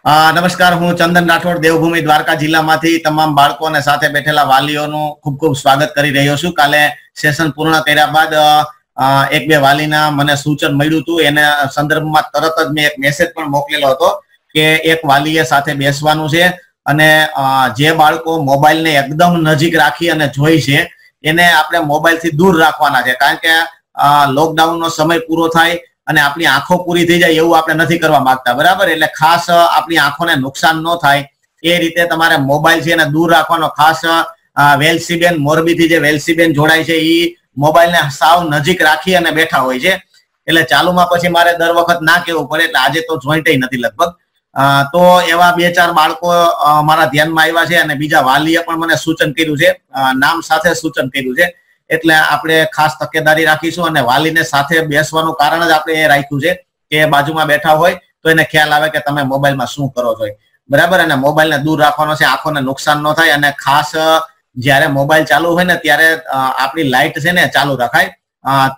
નમસ્કાર, હું ચંદન રાઠોડ દેવભૂમિ દ્વારકા જિલ્લામાંથી તમામ બાળકો અને સાથે બેઠેલા વાલીઓનું ખૂબ ખૂબ સ્વાગત કરી રહ્યો છું. કાલે સેશન પૂર્ણ કર્યા બાદ એક બે વાલીના મને સૂચન મળ્યું હતું, એના સંદર્ભમાં તરત જ મેં એક મેસેજ પણ મોકલેલો હતો કે એક વાલીએ સાથે બેસવાનું છે અને જે બાળકો મોબાઈલને એકદમ નજીક રાખી અને જોઈ છે એને આપણે મોબાઈલથી દૂર રાખવાના છે, કારણ કે લોકડાઉનનો સમય પૂરો થાય અને આપણી આંખો પૂરી થઈ જાય એવું આપણે નથી કરવા માંગતા, બરાબર? એટલે ખાસ આપણી આંખોને નુકસાન ન થાય એ રીતે તમારે મોબાઈલ છે એને દૂર રાખવાનો. ખાસ વેલસીબેન મોરબીથી જે વેલસીબેન જોડાય છે એ મોબાઈલને સાવ નજીક રાખી અને બેઠા હોય છે, એટલે ચાલુમાં પછી મારે દર વખત ના કહેવું પડે, એટલે આજે તો જોઈન્ટ નથી લગભગ. તો એવા બે ચાર બાળકો મારા ધ્યાનમાં આવ્યા છે અને બીજા વાલીએ પણ મને સૂચન કર્યું છે, નામ સાથે સૂચન કર્યું છે, એટલે આપણે ખાસ તકેદારી રાખીશું. અને વાલીને સાથે બેસવાનું કારણ જ આપણે એ રાખ્યું છે કે બાજુમાં બેઠા હોય તો એને ખ્યાલ આવે કે તમે મોબાઈલમાં શું કરો છો, બરાબર? અને મોબાઈલને દૂર રાખવાનો છે, આંખોને નુકસાન ન થાય. અને ખાસ જયારે મોબાઈલ ચાલુ હોય ને ત્યારે આપણી લાઈટ છે ને ચાલુ રખાય,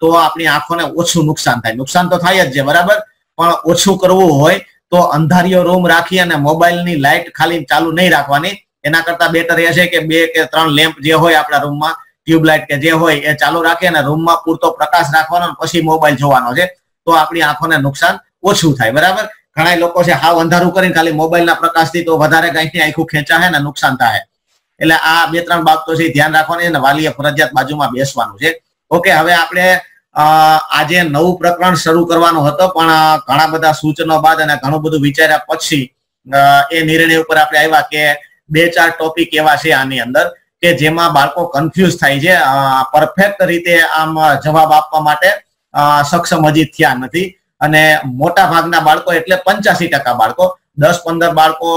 તો આપણી આંખોને ઓછું નુકસાન થાય. નુકસાન તો થાય જ છે, બરાબર, પણ ઓછું કરવું હોય તો અંધારિયો રૂમ રાખી અને મોબાઈલની લાઈટ ખાલી ચાલુ નહીં રાખવાની. એના કરતા બેટર એ છે કે 2 કે 3 લેમ્પ જે હોય આપણા રૂમમાં, ટ્યુબલાઇટ કે જે હોય એ ચાલુ રાખી અને રૂમમાં પૂરતો પ્રકાશ રાખવાનો, પછી મોબાઈલ જોવાનો છે, તો આપણી આંખોને નુકસાન ઓછું થાય, બરાબર? ઘણા લોકો છે હાવ અંધારું કરીને ખાલી મોબાઈલના પ્રકાશથી તો વધારે કંઈકની આંખો ખેંચાય ને નુકસાન થાય. એટલે આ 2-3 બાબતો છે ધ્યાન રાખવાની છે અને વાલીએ ફરજિયાત બાજુમાં બેસવાનું છે. ઓકે, હવે આપણે આજે નવું પ્રકરણ શરૂ કરવાનું હતો, પણ ઘણા બધા સૂચનો બાદ અને ઘણું બધું વિચાર્યા પછી એ નિર્ણય ઉપર આપણે આવ્યા કે 2-4 ટોપિક એવા છે આની અંદર કે જેમાં બાળકો કન્ફ્યુઝ થાય છે, પરફેક્ટ રીતે આમ જવાબ આપવા માટે સક્ષમ હજી થયા નથી. અને મોટા ભાગના બાળકો એટલે 85% બાળકો, 10-15 બાળકો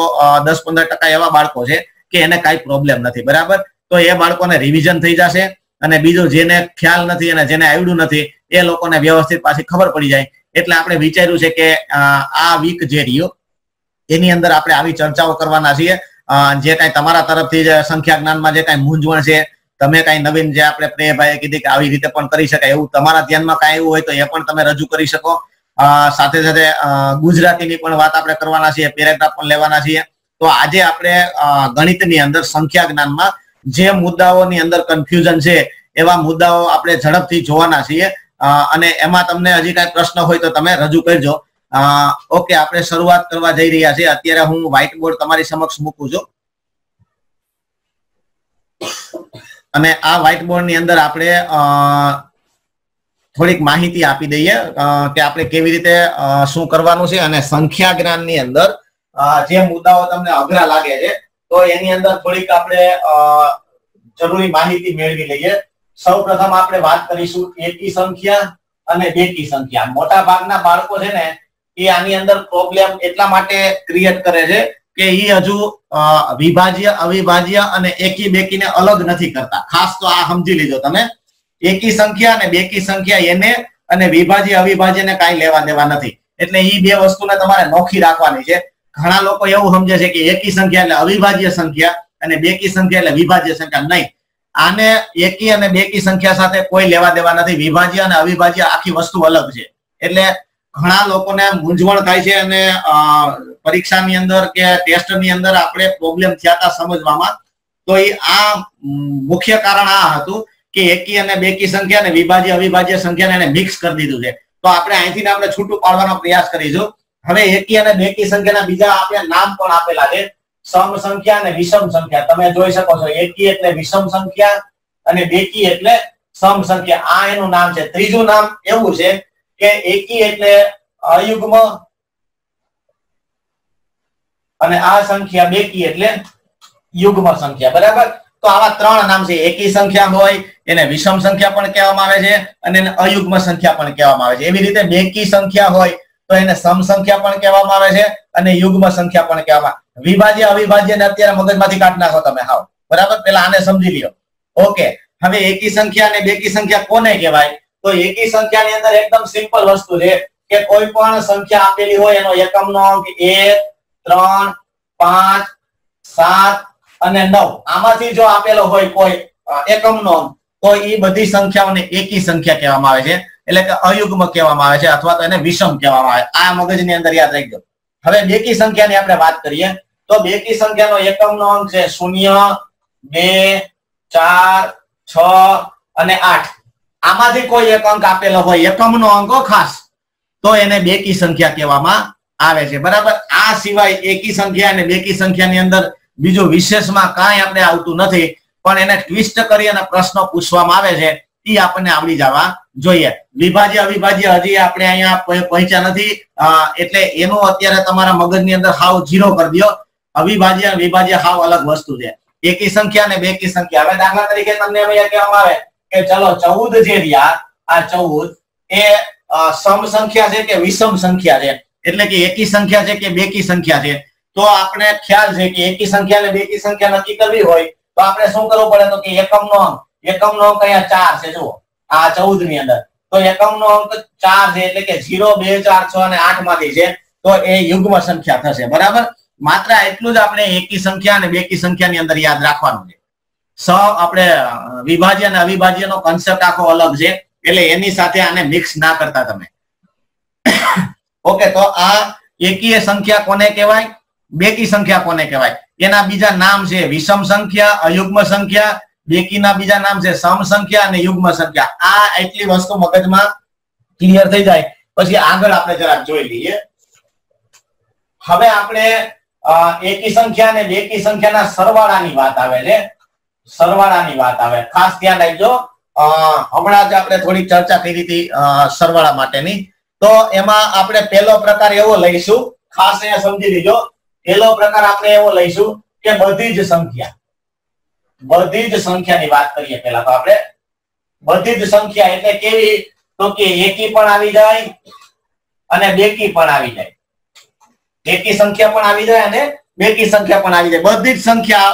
10-15% એવા બાળકો છે કે એને કાંઈ પ્રોબ્લેમ નથી, બરાબર? તો એ બાળકોને રિવિઝન થઈ જશે અને બીજું જેને ખ્યાલ નથી અને જેને આવડ્યું નથી એ લોકોને વ્યવસ્થિત પાછી ખબર પડી જાય. એટલે આપણે વિચાર્યું છે કે આ વીક જે રહ્યો એની અંદર આપણે આવી ચર્ચાઓ કરવાના છીએ. જે કાંઈ તમારા તરફથી જે સંખ્યા જ્ઞાનમાં જે કાંઈ મૂંઝવણ છે, તમે કાંઈ નવીન જે આપણે પ્રેયભાઈએ કીધી કે આવી રીતે પણ કરી શકાય એવું તમારા ધ્યાનમાં કાંઈ એવું હોય તો એ પણ તમે રજૂ કરી શકો. સાથે સાથે ગુજરાતીની પણ વાત આપણે કરવાના છીએ, પેરેગ્રાફ પણ લેવાના છીએ. તો આજે આપણે ગણિતની અંદર સંખ્યા જ્ઞાનમાં જે મુદ્દાઓની અંદર કન્ફ્યુઝન છે એવા મુદ્દાઓ આપણે ઝડપથી જોવાના છીએ, અને એમાં તમને હજી કાંઈ પ્રશ્ન હોય તો તમે રજૂ કરજો. ઓકે, આપણે શરૂઆત કરવા જઈ રહ્યા છીએ. અત્યારે હું વ્હાઇટ બોર્ડ તમારી સમક્ષ મૂકું છું અને આ વ્હાઇટ બોર્ડ ની અંદર આપણે થોડીક માહિતી આપી દઈએ કે આપણે કેવી રીતે શું કરવાનું છે. અને સંખ્યા જ્ઞાનની અંદર જે મુદ્દાઓ તમને અઘરા લાગે છે તો એની અંદર થોડીક આપણે જરૂરી માહિતી મેળવી લઈએ. સૌપ્રથમ આપણે વાત કરીશું એકી સંખ્યા અને બેકી સંખ્યા. મોટા ભાગના બાળકો છે ને એ આની અંદર પ્રોબ્લેમ એટલા માટે ક્રિએટ કરે છે કે એ હજુ વિભાજ્ય, અવિભાજ્ય અને એકી બેકીને અલગ નથી કરતા. ખાસ તો આ સમજી લીધો તમે, એકી સંખ્યા અને બેકી સંખ્યા એને અને વિભાજ્ય અવિભાજ્યને કાંઈ લેવા દેવા નથી. એટલે એ બે વસ્તુને તમારે નોખી રાખવાની છે. ઘણા લોકો એવું સમજે છે કે એકી સંખ્યા એટલે અવિભાજ્ય સંખ્યા અને બેકી સંખ્યા એટલે વિભાજ્ય સંખ્યા. નહીં, આને એકી અને બેકી સંખ્યા સાથે કોઈ લેવા દેવા નથી. વિભાજ્ય અને અવિભાજ્ય આખી વસ્તુ અલગ છે. એટલે ઘણા લોકોને મૂંઝવણ થાય છે અને પરીક્ષાની અંદર કે ટેસ્ટની અંદર આપણે પ્રોબ્લેમ થયા હતા સમજવામાં. તો એ આ મુખ્ય કારણ આ હતું કે એકી અને બેકી સંખ્યા અને વિભાજ્ય અવિભાજ્ય સંખ્યાને એને મિક્સ કરી દીધું છે. તો આપણે અહીંથી આપણે છૂટું પાડવાનો પ્રયાસ કરીશું. હવે એકી અને બેકી સંખ્યાના બીજા આપણે નામ પણ આપેલા છે, સમ સંખ્યા અને વિષમ સંખ્યા. તમે જોઈ શકો છો, એકી એટલે વિષમ સંખ્યા અને બેકી એટલે સમ સંખ્યા. આ એનું નામ છે. ત્રીજું નામ એવું છે કે એકી એટલે અયુગ્મ અને આ સંખ્યા બેકી એટલે યુગ્મ સંખ્યા, બરાબર? તો આવા 3 નામ છે. એકી સંખ્યા હોય એને વિષમ સંખ્યા પણ કહેવામાં આવે છે અને એને અયુગ્મ સંખ્યા પણ કહેવામાં આવે છે. એવી રીતે બેકી સંખ્યા હોય તો એને સમ સંખ્યા પણ કહેવામાં આવે છે અને યુગ્મ સંખ્યા પણ કહેવામાં આવે. વિભાજ્ય અવિભાજ્ય ને અત્યારે મગજમાંથી કાઢી નાખો તમે, હાવ, બરાબર? પેલા આને સમજી લ્યો. ઓકે, હવે એકી સંખ્યા અને બેકી સંખ્યા કોને કહેવાય? તો એકી સંખ્યાની અંદર એકદમ સિમ્પલ વસ્તુ છે કે કોઈ પણ સંખ્યા આપેલી હોય એનો એકમનો અંક 1, 3, 5, 7 અને 9, આમાંથી જો આપેલો હોય કોઈ એકમનો અંક તો એ બધી સંખ્યાઓને એકી સંખ્યા કહેવામાં આવે છે. એટલે કે અયુગ્મ કહેવામાં આવે છે અથવા તો એને વિષમ કહેવામાં આવે. આ મગજની અંદર યાદ રાખજો. હવે બેકી સંખ્યાની આપણે વાત કરીએ તો બેકી સંખ્યાનો એકમનો અંક છે 0, 2, 4, 6 અને 8. આમાંથી કોઈ એક અંક આપેલો હોય એકમનો અંક ખાસ તો એને બેકી સંખ્યા કહેવામાં આવે છે. બરાબર. આ સિવાય એકી સંખ્યા અને બેકી સંખ્યાની અંદર બીજું વિશેષમાં કાંઈ આપણે આવતું નથી, પણ એને ટ્વિસ્ટ કરી અને પ્રશ્નો પૂછવામાં આવે છે એ આપણને આવડી જવા જોઈએ. વિભાજ્ય અવિભાજ્ય હજી આપણે અહીંયા પહોંચ્યા નથી, એટલે એનું અત્યારે તમારા મગજની અંદર હાવ 0 કરી દો. અવિભાજ્ય અને વિભાજ્ય હાવ અલગ વસ્તુ છે. એકી સંખ્યા અને બેકી સંખ્યા. હવે દાખલા તરીકે તમને અહીંયા કહેવામાં આવે કે ચલો 14 જે રહ્યા, આ 14 એ સમ સંખ્યા છે કે વિષમ સંખ્યા છે, એટલે કે એકી સંખ્યા છે કે બેકી સંખ્યા છે. તો આપણે ખ્યાલ છે કે એકી સંખ્યા અને બેકી સંખ્યા નક્કી કરવી હોય તો આપણે શું કરવું પડે તો કે એકમનો અંક અહીંયા 4 છે. જુઓ આ 14 ની અંદર તો એકમનો અંક 4 છે, એટલે કે 0, 2, 4, 6 અને 8 માંથી છે, તો એ યુગ્મ સંખ્યા થશે. બરાબર. માત્ર એટલું જ આપણે એકી સંખ્યા અને બેકી સંખ્યાની અંદર યાદ રાખવાનું છે. આપણે વિભાજ્ય અને અવિભાજ્યનો કોન્સેપ્ટ આખો અલગ છે, એટલે એની સાથે આને મિક્સ ના કરતા તમે. ઓકે, તો આ એકી સંખ્યા કોને કહેવાય, બેકી સંખ્યા કોને કહેવાય, એના બીજા નામ છે વિષમ સંખ્યા, અયુગ્મ સંખ્યા. બેકીના બીજા નામ છે સમ સંખ્યા અને યુગ્મ સંખ્યા. આ એટલી વસ્તુ મગજમાં ક્લિયર થઈ જાય પછી આગળ આપણે જરાક જોઈ લઈએ. હવે આપણે એકી સંખ્યા અને બેકી સંખ્યાના સરવાળાની વાત આવે છે. સરવાળાની વાત આવે, ખાસ ધ્યાન રાખજો. હમણાં જ આપણે થોડી ચર્ચા કરી હતી સરવાળા માટેની. તો એમાં આપણે પહેલો પ્રકાર એવો લઈશું, ખાસ અહીંયા સમજી લીજો. પહેલો પ્રકાર આપણે એવો લઈશું કે બધી જ સંખ્યા. બધી જ સંખ્યાની વાત કરીએ પહેલા તો આપણે. બધી જ સંખ્યા એટલે કેવી તો કે એકી પણ આવી જાય અને બેકી પણ આવી જાય. એકી સંખ્યા પણ આવી જાય અને બેકી સંખ્યા પણ આવી જાય. બધી જ સંખ્યા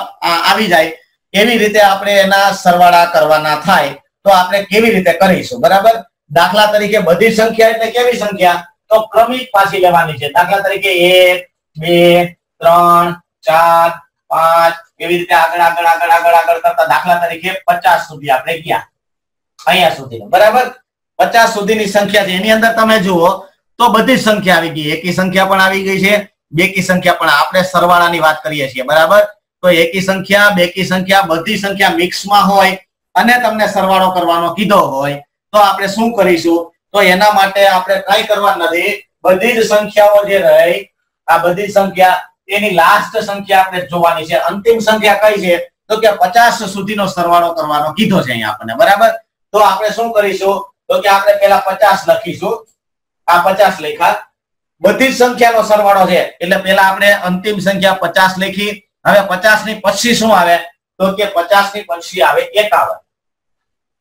આવી જાય એવી રીતે આપણે એના સરવાળા કરવાના થાય તો આપણે કેવી રીતે કરીશું. બરાબર. દાખલા તરીકે બધી સંખ્યા એટલે કેવી સંખ્યા તો ક્રમિક પાછી લેવાની છે. દાખલા તરીકે 1, 2, 3, 4, 5 એવી રીતે આગળ કરતા દાખલા તરીકે 50 સુધી આપણે ગયા, અહીંયા સુધી. બરાબર. 50 સુધીની સંખ્યા છે, એની અંદર તમે જુઓ તો બધી સંખ્યા આવી ગઈ. એકી સંખ્યા પણ આવી ગઈ છે, બેકી સંખ્યા પણ. આપણે સરવાળાની વાત કરીએ છીએ. બરાબર. તો એકી સંખ્યા, બેકી સંખ્યા, બધી સંખ્યા મિક્સમાં હોય અને તમને સરવાળો કરવાનો કીધો હોય તો આપણે શું કરીશું તો એના માટે આપણે કઈ કરવાનું નથી. બધી જ સંખ્યાઓ જે રહી, આ બધી સંખ્યા એની લાસ્ટ સંખ્યા આપણે જોવાની છે. અંતિમ સંખ્યા કઈ છે તો કે 50 સુધીનો સરવાળો કરવાનો કીધો છે અહીંયા આપણને. બરાબર. તો આપણે શું કરીશું તો કે આપણે પહેલા 50 લખીશું. આ 50 લખ્યા. બધી જ સંખ્યાનો સરવાળો છે એટલે પહેલા આપણે અંતિમ સંખ્યા 50 લખી. હવે 50 ની પછી શું આવે તો કે 50 ની પછી આવે 51.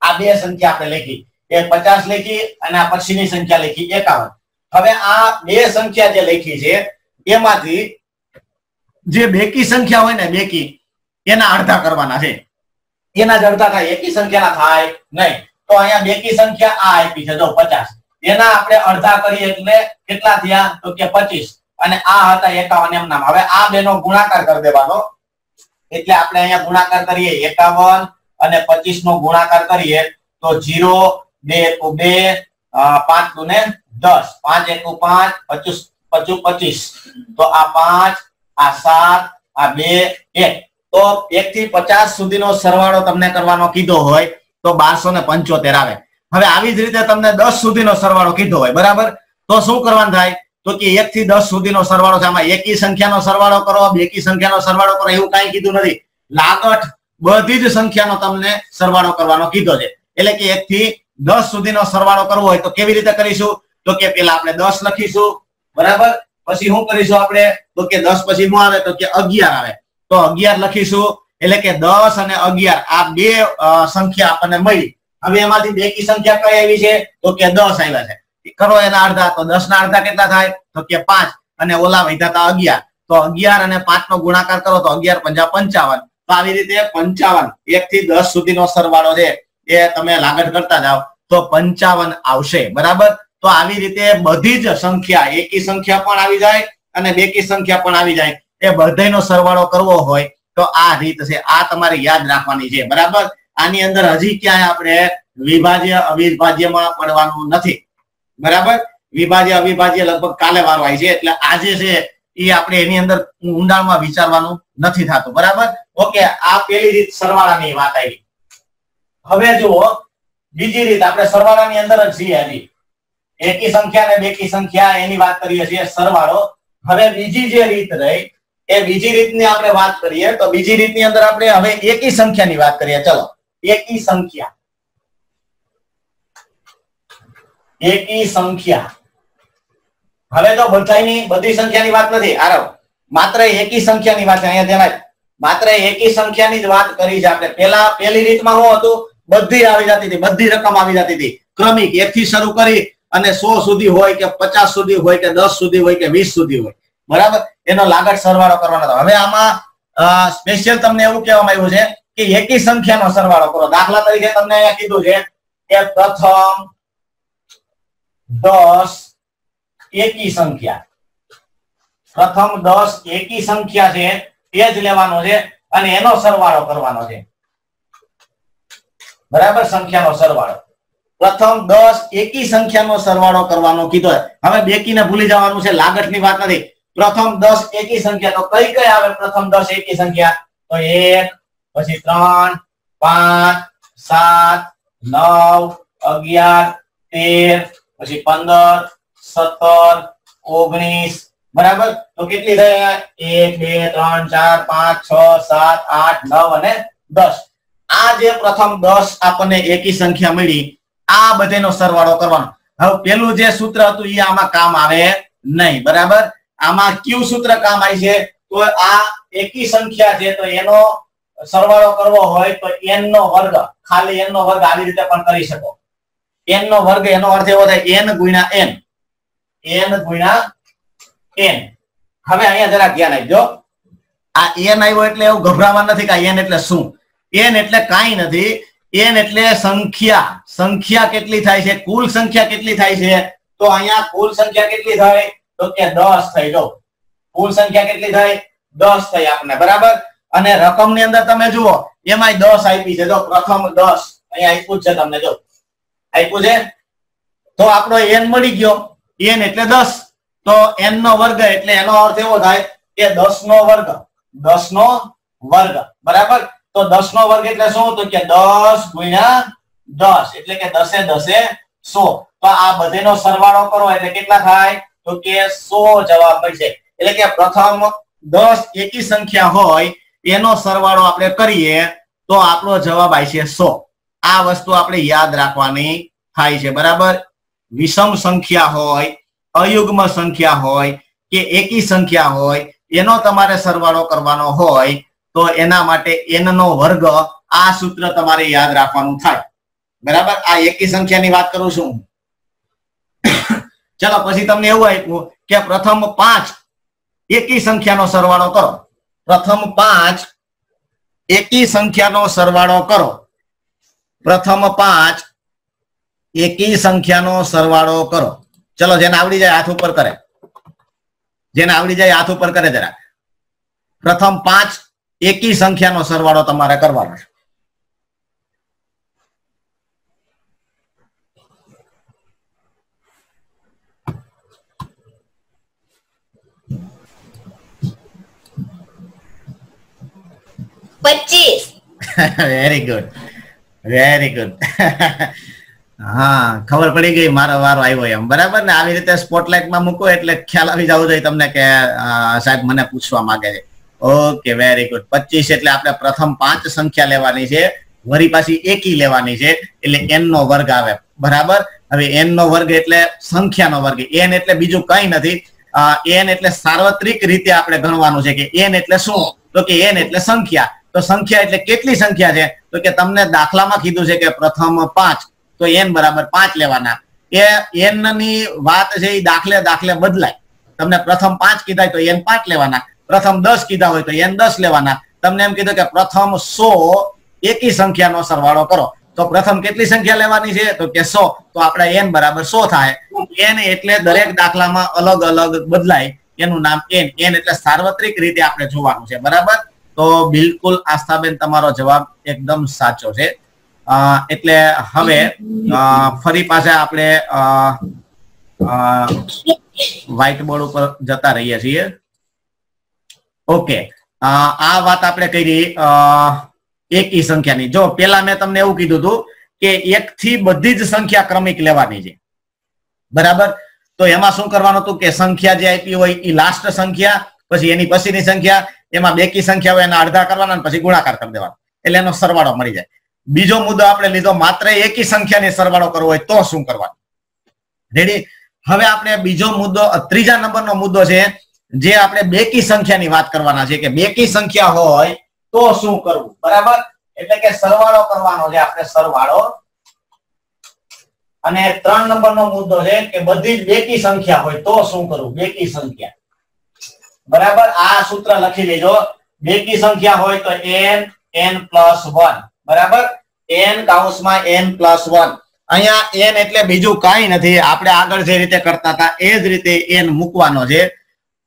આ બે સંખ્યા આપણે લખી, એ 50 લખી અને આ પછીની સંખ્યા લખી 51. હવે આ બે સંખ્યા જે લખી છે એમાંથી જે બેકી સંખ્યા હોય ને, બેકી એના અડધા કરવાના છે. એના જ અડધા થાય, એકી સંખ્યાના થાય નહીં. તો અહીંયા બેકી સંખ્યા આ આપી છે જો 50, એના આપણે અડધા કરીએ એટલે કેટલા થયા તો કે 25 અને આ હતા 51 એમ નામ. હવે આ બેનો ગુણાકાર કરી દેવાનો, એટલે આપણે અહીંયા ગુણાકાર કરીએ 51 અને 25 નો ગુણાકાર કરીએ તો 0, 2 × 2, 5 × 10, 5 × 5, 25. તો આ 5, આ 7, આ 2, 1. તો 1 થી 50 સુધીનો સરવાળો તમને કરવાનો કીધો હોય તો 1275 આવે. હવે આવી જ રીતે તમને 10 સુધીનો સરવાળો કીધો હોય. બરાબર. તો શું કરવાનું થાય તો કે 1 થી 10 સુધીનો સરવાળો છે. આમાં એકી સંખ્યાનો સરવાળો કરો, બેકી સંખ્યાનો સરવાળો કરો એવું કઈ કીધું નથી. લાગટ બધી જ સંખ્યાનો તમને સરવાળો કરવાનો કીધો છે. એટલે કે 1 થી 10 સુધીનો સરવાળો કરવો હોય તો કેવી રીતે કરીશું તો કે પેલા આપણે 10 લખીશું. બરાબર. પછી શું કરીશું આપણે તો કે 10 પછી શું આવે તો કે 11 આવે. તો 11 લખીશું. એટલે કે 10 અને 11 આ બે સંખ્યા આપણને મળી. હવે એમાંથી બેકી સંખ્યા કઈ આવી છે તો કે 10 આવ્યા છે. કરો એના અડધા તો 10 ના અડધા કેટલા થાય તો કે 5 અને ઓલા વધ્યા હતા 11. તો 11 અને 5 નો ગુણાકાર કરો તો 11 × 5 = 55. તો આવી રીતે 55 1 થી 10 સુધીનો સરવાળો છે એ તમે લાગત કરતા જાઓ તો 55 આવશે. બરાબર. તો આવી રીતે બધી જ સંખ્યા, એકી સંખ્યા પણ આવી જાય અને બેકી સંખ્યા પણ આવી જાય, એ બધાનો સરવાળો કરવો હોય તો આ રીત છે. આ તમારે યાદ રાખવાની છે. બરાબર. આની અંદર હજી ક્યાંય આપણે વિભાજ્ય અવિભાજ્યમાં પડવાનું નથી. બરાબર. વિભાજ્ય અવિભાજ્ય લગભગ કાલે વારો આવી છે, એટલે આજે છે એ આપણે એની અંદર ઊંડાણમાં વિચારવાનું નથી થતું, બરાબર? ઓકે, આ પેલી રીત સરવાળાની વાત આવી. હવે જુઓ બીજી રીત, આપણે સરવાળાની અંદર જ છીએ હજી. એકી સંખ્યા ને બેકી સંખ્યા એની વાત કરીએ છીએ, સરવાળો. હવે બીજી જે રીત રહી એ બીજી રીતની આપણે વાત કરીએ તો બીજી રીતની અંદર આપણે હવે એકી સંખ્યાની વાત કરીએ. ચલો, એકી સંખ્યા. એકી સંખ્યા. હવે તો બધી સંખ્યાની વાત નથી, આરવ, માત્ર એકી સંખ્યાની વાત છે. અહીંયા ધ્યાન, માત્ર એકી સંખ્યાની જ વાત કરી છે આપણે. પેલી રીતમાં શું હતું? બધી આવી જતી હતી, બધી રકમ આવી જતી હતી, ક્રમિક, 1 થી શરૂ કરી અને 100 સુધી હોય કે 50 સુધી હોય કે 10 સુધી હોય કે 20 સુધી હોય, બરાબર? એનો લાગત સરવાળો કરવાનો હતો. હવે આમાં સ્પેશિયલ તમને એવું કહેવામાં આવ્યું છે કે એકી સંખ્યાનો સરવાળો કરો. દાખલા તરીકે તમને અહીંયા કીધું છે કે પ્રથમ 10 એકી સંખ્યા, પ્રથમ 10 એકી સંખ્યા છે એ જ લેવાનો છે અને એનો સરવાળો કરવાનો છે, બરાબર? સંખ્યાનો સરવાળો. પ્રથમ 10 એકી સંખ્યાનો સરવાળો કરવાનો કીધો. હવે બેકીને ભૂલી જવાનું છે, લાગતની વાત નથી. પ્રથમ 10 એકી સંખ્યા તો કઈ કઈ આવે? પ્રથમ 10 એકી સંખ્યા તો 1, પછી 3, 5, 7, 9, 11, 13, પછી 15, 17, 19, બરાબર? તો કેટલી થઈ? 1, 2, 3, 4, 5, 6, 7, 8, 9 અને 10. આ જે પ્રથમ 10 આપણને એકી સંખ્યા મળી, આ બધાનો સરવાળો કરવાનો. હવે પેલું જે સૂત્ર હતું એ આમાં કામ આવે નહીં, બરાબર? આમાં કયું સૂત્ર કામ આવે છે? તો આ એકી સંખ્યા છે તો એનો સરવાળો કરવો હોય તો n નો વર્ગ, ખાલી n નો વર્ગ આવી રીતે પણ કરી શકો. n નો વર્ગ એનો અર્થ એવો થાય n ગુણ્યા n, n ગુણ્યા n. હવે અહીંયા જરા ધ્યાન આપજો. આ n આવ્યો એટલે એવું ગભરાવા નથી કે n એટલે શું. n એટલે કાંઈ નથી. n એટલે સંખ્યા. સંખ્યા કેટલી થાય છે? કુલ સંખ્યા કેટલી થાય છે? તો અહીંયા કુલ સંખ્યા કેટલી થાય? તો કે 10 થઈ. જો કુલ સંખ્યા કેટલી થાય? 10 થઈ આપણને, બરાબર? અને રકમ ની અંદર તમે જુઓ એમાંય 10 આપી છે. જો પ્રથમ 10 અહીંયા આપ્યું છે તમને, જો આપ્યું છે તો આપણો n મળી ગયો. n એટલે 10, તો n નો વર્ગ એટલે એનો અર્થ એવો થાય કે 10 નો વર્ગ, 10 નો વર્ગ, બરાબર? તો 10 નો વર્ગ એટલે શું? તો કે 10 ગુણ્યા 10 એટલે કે 10 10 100. તો આ બધેનો સરવાળો કરો એટલે કેટલા થાય? તો કે 100 જવાબ મળશે. એટલે કે પ્રથમ 10 એકી સંખ્યા હોય એનો સરવાળો આપણે કરીએ તો આપણો જવાબ આવશે 100. આ વસ્તુ આપણે યાદ રાખવાની થાય છે, બરાબર? વિષમ સંખ્યા હોય, અયુગ્મ સંખ્યા હોય કે એકી સંખ્યા હોય એનો તમારે સરવાળો કરવાનો હોય તો એના માટે n નો વર્ગ, આ સૂત્ર તમારે યાદ રાખવાનું થાય, બરાબર? આ એકી સંખ્યાની વાત કરું છું. ચલો પછી તમને એવું આપ્યું કે પ્રથમ 5 એકી સંખ્યાનો સરવાળો કરો. પ્રથમ 5 એકી સંખ્યાનો સરવાળો કરો. પ્રથમ 5 એકી સંખ્યાનો સરવાળો કરો. ચલો, જેને આવડી જાય હાથ ઉપર કરે, જેને આવડી જાય હાથ ઉપર કરે જરા. પ્રથમ 5 એકી સંખ્યાનો સરવાળો તમારે કરવાનો છે. Very good, very good. હા, ખબર પડી ગઈ, મારો વારો આવ્યો એમ, બરાબર ને? આવી રીતે સ્પોટલાઇટમાં મૂકો એટલે ખ્યાલ આવી જવો જોઈએ તમને કે સાહેબ મને પૂછવા માંગે છે. Okay, very good. 25 એટલે આપણે પ્રથમ 5 સંખ્યા લેવાની છે, વળી પાછી એકી લેવાની છે એટલે n નો વર્ગ આવે, બરાબર? હવે n નો વર્ગ એટલે સંખ્યાનો વર્ગ. n એટલે બીજું કઈ નથી. n એટલે સાર્વત્રિક રીતે આપણે ગણવાનું છે કે n એટલે શું? તો કે n એટલે સંખ્યા. તો સંખ્યા એટલે કેટલી સંખ્યા છે? તો કે તમને દાખલામાં કીધું છે કે પ્રથમ 5, તો n બરાબર 5 લેવાના. એ n ની વાત છે એ દાખલે દાખલે બદલાય. તમને પ્રથમ 5 કીધા તો n 5 લેવાના, પ્રથમ 10 કીધા હોય તો n 10 લેવાના. તમને એમ કીધું કે પ્રથમ 100 એકી સંખ્યાનો સરવાળો કરો, તો પ્રથમ કેટલી સંખ્યા લેવાની છે? તો કે 100. તો આપણે n બરાબર 100 થાય. n એટલે દરેક દાખલામાં અલગ અલગ બદલાય, એનું નામ n. n એટલે સાર્વત્રિક રીતે આપણે જોવાનું છે, બરાબર? તો બિલકુલ આસ્થાબેન તમારો જવાબ એકદમ સાચો છે. એટલે હવે ફરી પાછા આપણે વ્હાઇટ બોર્ડ ઉપર જતા રહીએ છીએ. ઓકે, આ વાત આપણે કરી એકી સંખ્યાની. જો પેલા મેં તમને એવું કીધું હતું કે 1 થી બધી જ સંખ્યા ક્રમિક લેવાની છે, બરાબર? તો એમાં શું કરવાનું હતું કે સંખ્યા જે આપી હોય એ લાસ્ટ સંખ્યા, પછી એની પછીની સંખ્યા, એમાં બેકી સંખ્યા હોય એના અડધા કરવાના, પછી ગુણાકાર કરી દેવાનો, એટલે એનો સરવાળો મળી જાય. બીજો મુદ્દો આપણે લીધો માત્ર એકી સંખ્યાની સરવાળો કરવો હોય તો શું કરવાનું. રેડી? હવે આપણે બીજો મુદ્દો, ત્રીજા નંબરનો મુદ્દો છે જે આપણે બેકી સંખ્યાની વાત કરવાના છે કે બેકી સંખ્યા હોય તો શું કરવું, બરાબર? એટલે કે સરવાળો કરવાનો છે આપણે, સરવાળો. અને 3 નંબરનો મુદ્દો છે કે બધી જ બેકી સંખ્યા હોય તો શું કરવું, બેકી સંખ્યા, બરાબર? આ સૂત્ર લખી લેજો. બેકી સંખ્યા હોય તો n+1, બરાબર? n(n+1). અહીંયા n એટલે બીજું કાંઈ નથી, આપણે આગળ જે રીતે કરતા હતા એ જ રીતે n મૂકવાનો છે.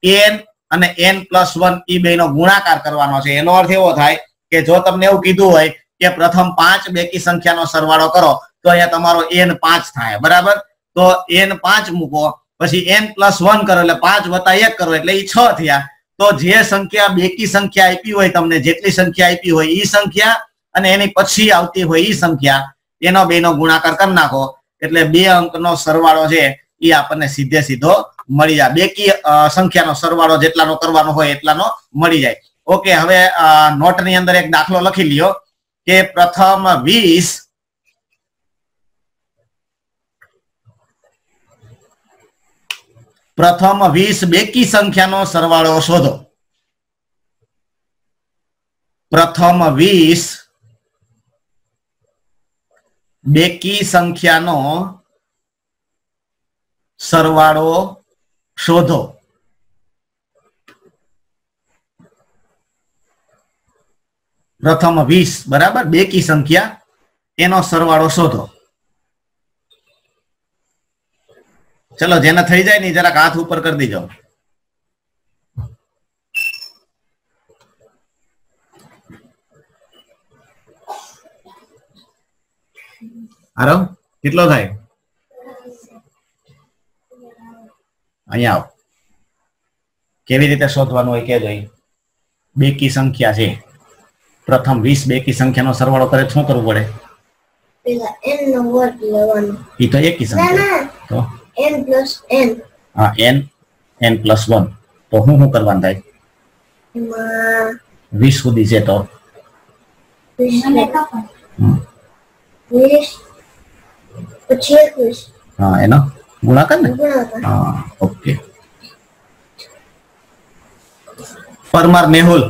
n અને n+1 એ બેનો ગુણાકાર કરવાનો છે. એનો અર્થ એવો થાય કે જો તમને એવું કીધું હોય કે પ્રથમ 5 બેકી સંખ્યાનો સરવાળો કરો તો અહીંયા તમારો n5 થાય, બરાબર? તો n5 મૂકો, પછી n+1 કરો એટલે 5 + 1 કરો એટલે એ 6 થયા. તો જે સંખ્યા બેકી સંખ્યા આપી હોય તમને, જેટલી સંખ્યા આપી હોય એ સંખ્યા અને એની પછી આવતી હોય એ સંખ્યા, એનો બેનો ગુણાકાર કરી નાખો એટલે 2 અંકનો સરવાળો છે એ આપણને સીધે સીધો મળી જાય. બેકી સંખ્યાનો સરવાળો જેટલાનો કરવાનો હોય એટલાનો મળી જાય. ઓકે, હવે નોટની અંદર એક દાખલો લખી લ્યો કે પ્રથમ 20 બેકી સંખ્યાનો સરવાળો શોધો. પ્રથમ 20 બેકી સંખ્યાનો સરવાળો શોધો. પ્રથમ 20, બરાબર? બેકી સંખ્યા, એનો સરવાળો શોધો. ચલો, જેને થઈ જાય ને જરાક હાથ ઉપર કરી દીજો. આરો કેટલો થાય? અહીંયા આવો. કેવી રીતે શોધવાનું હોય કેજો. બેકી સંખ્યા છે, પ્રથમ 20 બેકી સંખ્યાનો સરવાળો કરે શું કરવું પડે? પેલા n નો વર્ગ લેવાનો. ઈ તો એકી સંખ્યા તો n+n. હા, n+1. તો શું કરવાનું થાય? એમાં 20 સુધી છે તો 20 પછી 21. હા, એનો ગુણાકાર ને? હા, ઓકે. પરમાર મેહુલ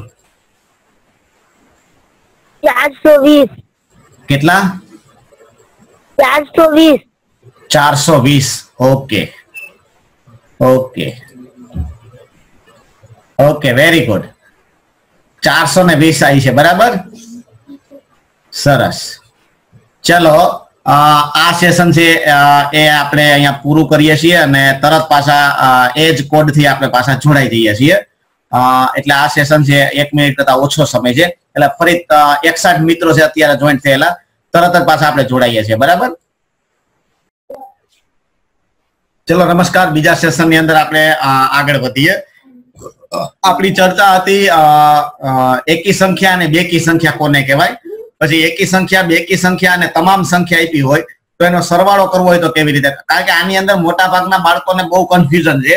420. કેટલા? 420. 420. Okay okay okay, very good. 420 આવી છે, બરાબર? સરસ. ચલો, આ સેશન છે એ આપણે અહીંયા પૂરું કરીએ છીએ અને તરત પાછા એ જ કોડ થી આપણે પાછા જોડાઈ જઈએ છીએ. એટલે આ સેશન છે 1 મિનિટ કરતા ઓછો સમય છે, એટલે ફરી 61 મિત્રો છે અત્યારે જોઈન્ટ થયેલા, તરત જ પાછા આપણે જોડાઈએ છીએ, બરાબર? ચલો, નમસ્કાર. બીજા સેશન ની અંદર આપણે આગળ વધીએ. આપણી ચર્ચા હતી એકી સંખ્યા અને બેકી સંખ્યા કોને કહેવાય. પછી એકી સંખ્યા, બેકી સંખ્યા અને તમામ સંખ્યા આપી હોય તો એનો સરવાળો કરવો હોય તો કેવી રીતે? કારણ કે આની અંદર મોટા ભાગના બાળકોને બહુ કન્ફ્યુઝન છે.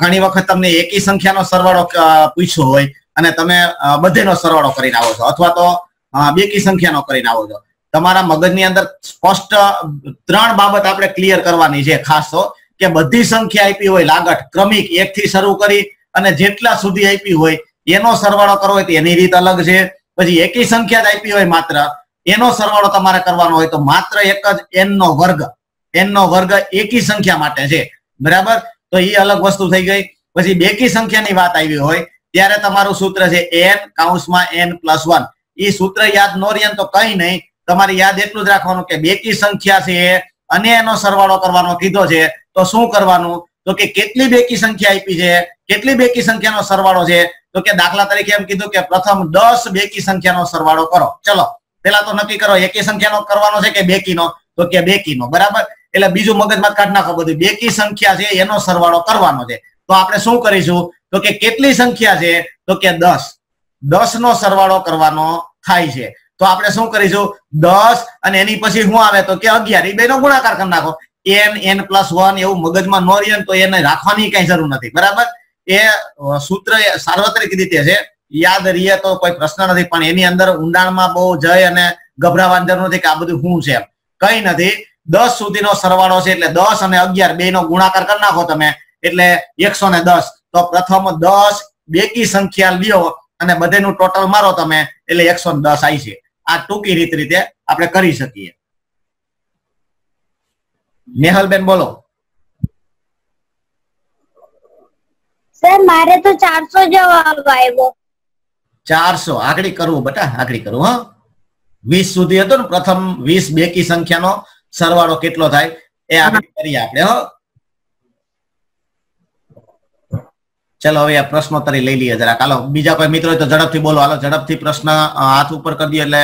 ઘણી વખત તમને એકી સંખ્યાનો સરવાળો પૂછ્યો હોય અને તમે બધેનો સરવાળો કરીને આવો છો, અથવા તો બેકી સંખ્યાનો કરીને આવો છો. તમારા મગજની અંદર સ્પષ્ટ 3 બાબત આપણે ક્લિયર કરવાની છે ખાસ તો, કે બધી સંખ્યા આપી હોય લાગટ ક્રમિક 1 થી શરૂ કરી અને જેટલા સુધી આપી હોય એનો સરવાળો કરવો હોય તો એની રીત અલગ છે. પછી એકી સંખ્યા જ આપી હોય માત્ર, એનો સરવાળો તમારે કરવાનો હોય તો માત્ર એક જ n નો વર્ગ એકી સંખ્યા માટે છે, બરાબર? તો એ અલગ વસ્તુ થઈ ગઈ. પછી બેકી સંખ્યાની વાત આવી હોય ત્યારે તમારું સૂત્ર છે n(n+1). એ સૂત્ર યાદ ન રહે તો કઈ નહીં, તમારે યાદ એટલું જ રાખવાનું કે બેકી સંખ્યા છે અને એનો સરવાળો કરવાનો કીધો છે તો શું કરવાનું? તો કે કેટલી બેકી સંખ્યા આપી છે, કેટલી બેકી સંખ્યાનો સરવાળો છે? તો કે દાખલા તરીકે એમ કીધું કે પ્રથમ 10 બેકી સંખ્યાનો સરવાળો કરો. ચલો, પેલા તો નક્કી કરો એકી સંખ્યાનો કરવાનો છે કે બેકીનો? તો કે બેકીનો, બરાબર? એટલે બીજું મગજમાં કાઢ નાખો બધું. બેકી સંખ્યા છે એનો સરવાળો કરવાનો છે. તો આપણે શું કરીશું તો કે કેટલી સંખ્યા છે તો કે 10 નો સરવાળો કરવાનો થાય છે તો આપણે શું કરીશું 10 અને એની પછી શું આવે તો કે 11 એ બેનો ગુણાકાર કરી નાખો n n+1 એવું મગજમાં ન રહે તો એને રાખવાની કઈ જરૂર નથી બરાબર એ સૂત્ર સાર્વત્રિક રીતે છે યાદ રહીએ તો કોઈ પ્રશ્ન નથી પણ એની અંદર ઊંડાણમાં બહુ જઈ અને ગભરાવાની જરૂર નથી કે આ બધું શું છે કઈ નથી 10 સુધીનો સરવાળો છે એટલે 10 અને 11 બેનો ગુણાકાર કરી નાખો તમે એટલે 110 તો પ્રથમ 10 બેકી સંખ્યા લ્યો અને બધેનું ટોટલ મારો તમે એટલે 110 આવી છે આ ટૂંકી રીતે આપણે કરી શકીએ નેહલબેન બોલો સર મારે તો 400 જવાબ આવ્યો 400 આકડી કરવું બેટા આકડી કરવું હા 20 સુધી હતો ને પ્રથમ 20 બેકી સંખ્યાનો સરવાળો કેટલો થાય એ આકડી કરીએ આપણે હો ચલો હવે આ પ્રશ્નોત્તરી લઈ લઈએ જરા હાલો બીજા કોઈ મિત્રો હોય તો ઝડપથી બોલો હાલો ઝડપથી પ્રશ્ન હાથ ઉપર કરી દઈએ એટલે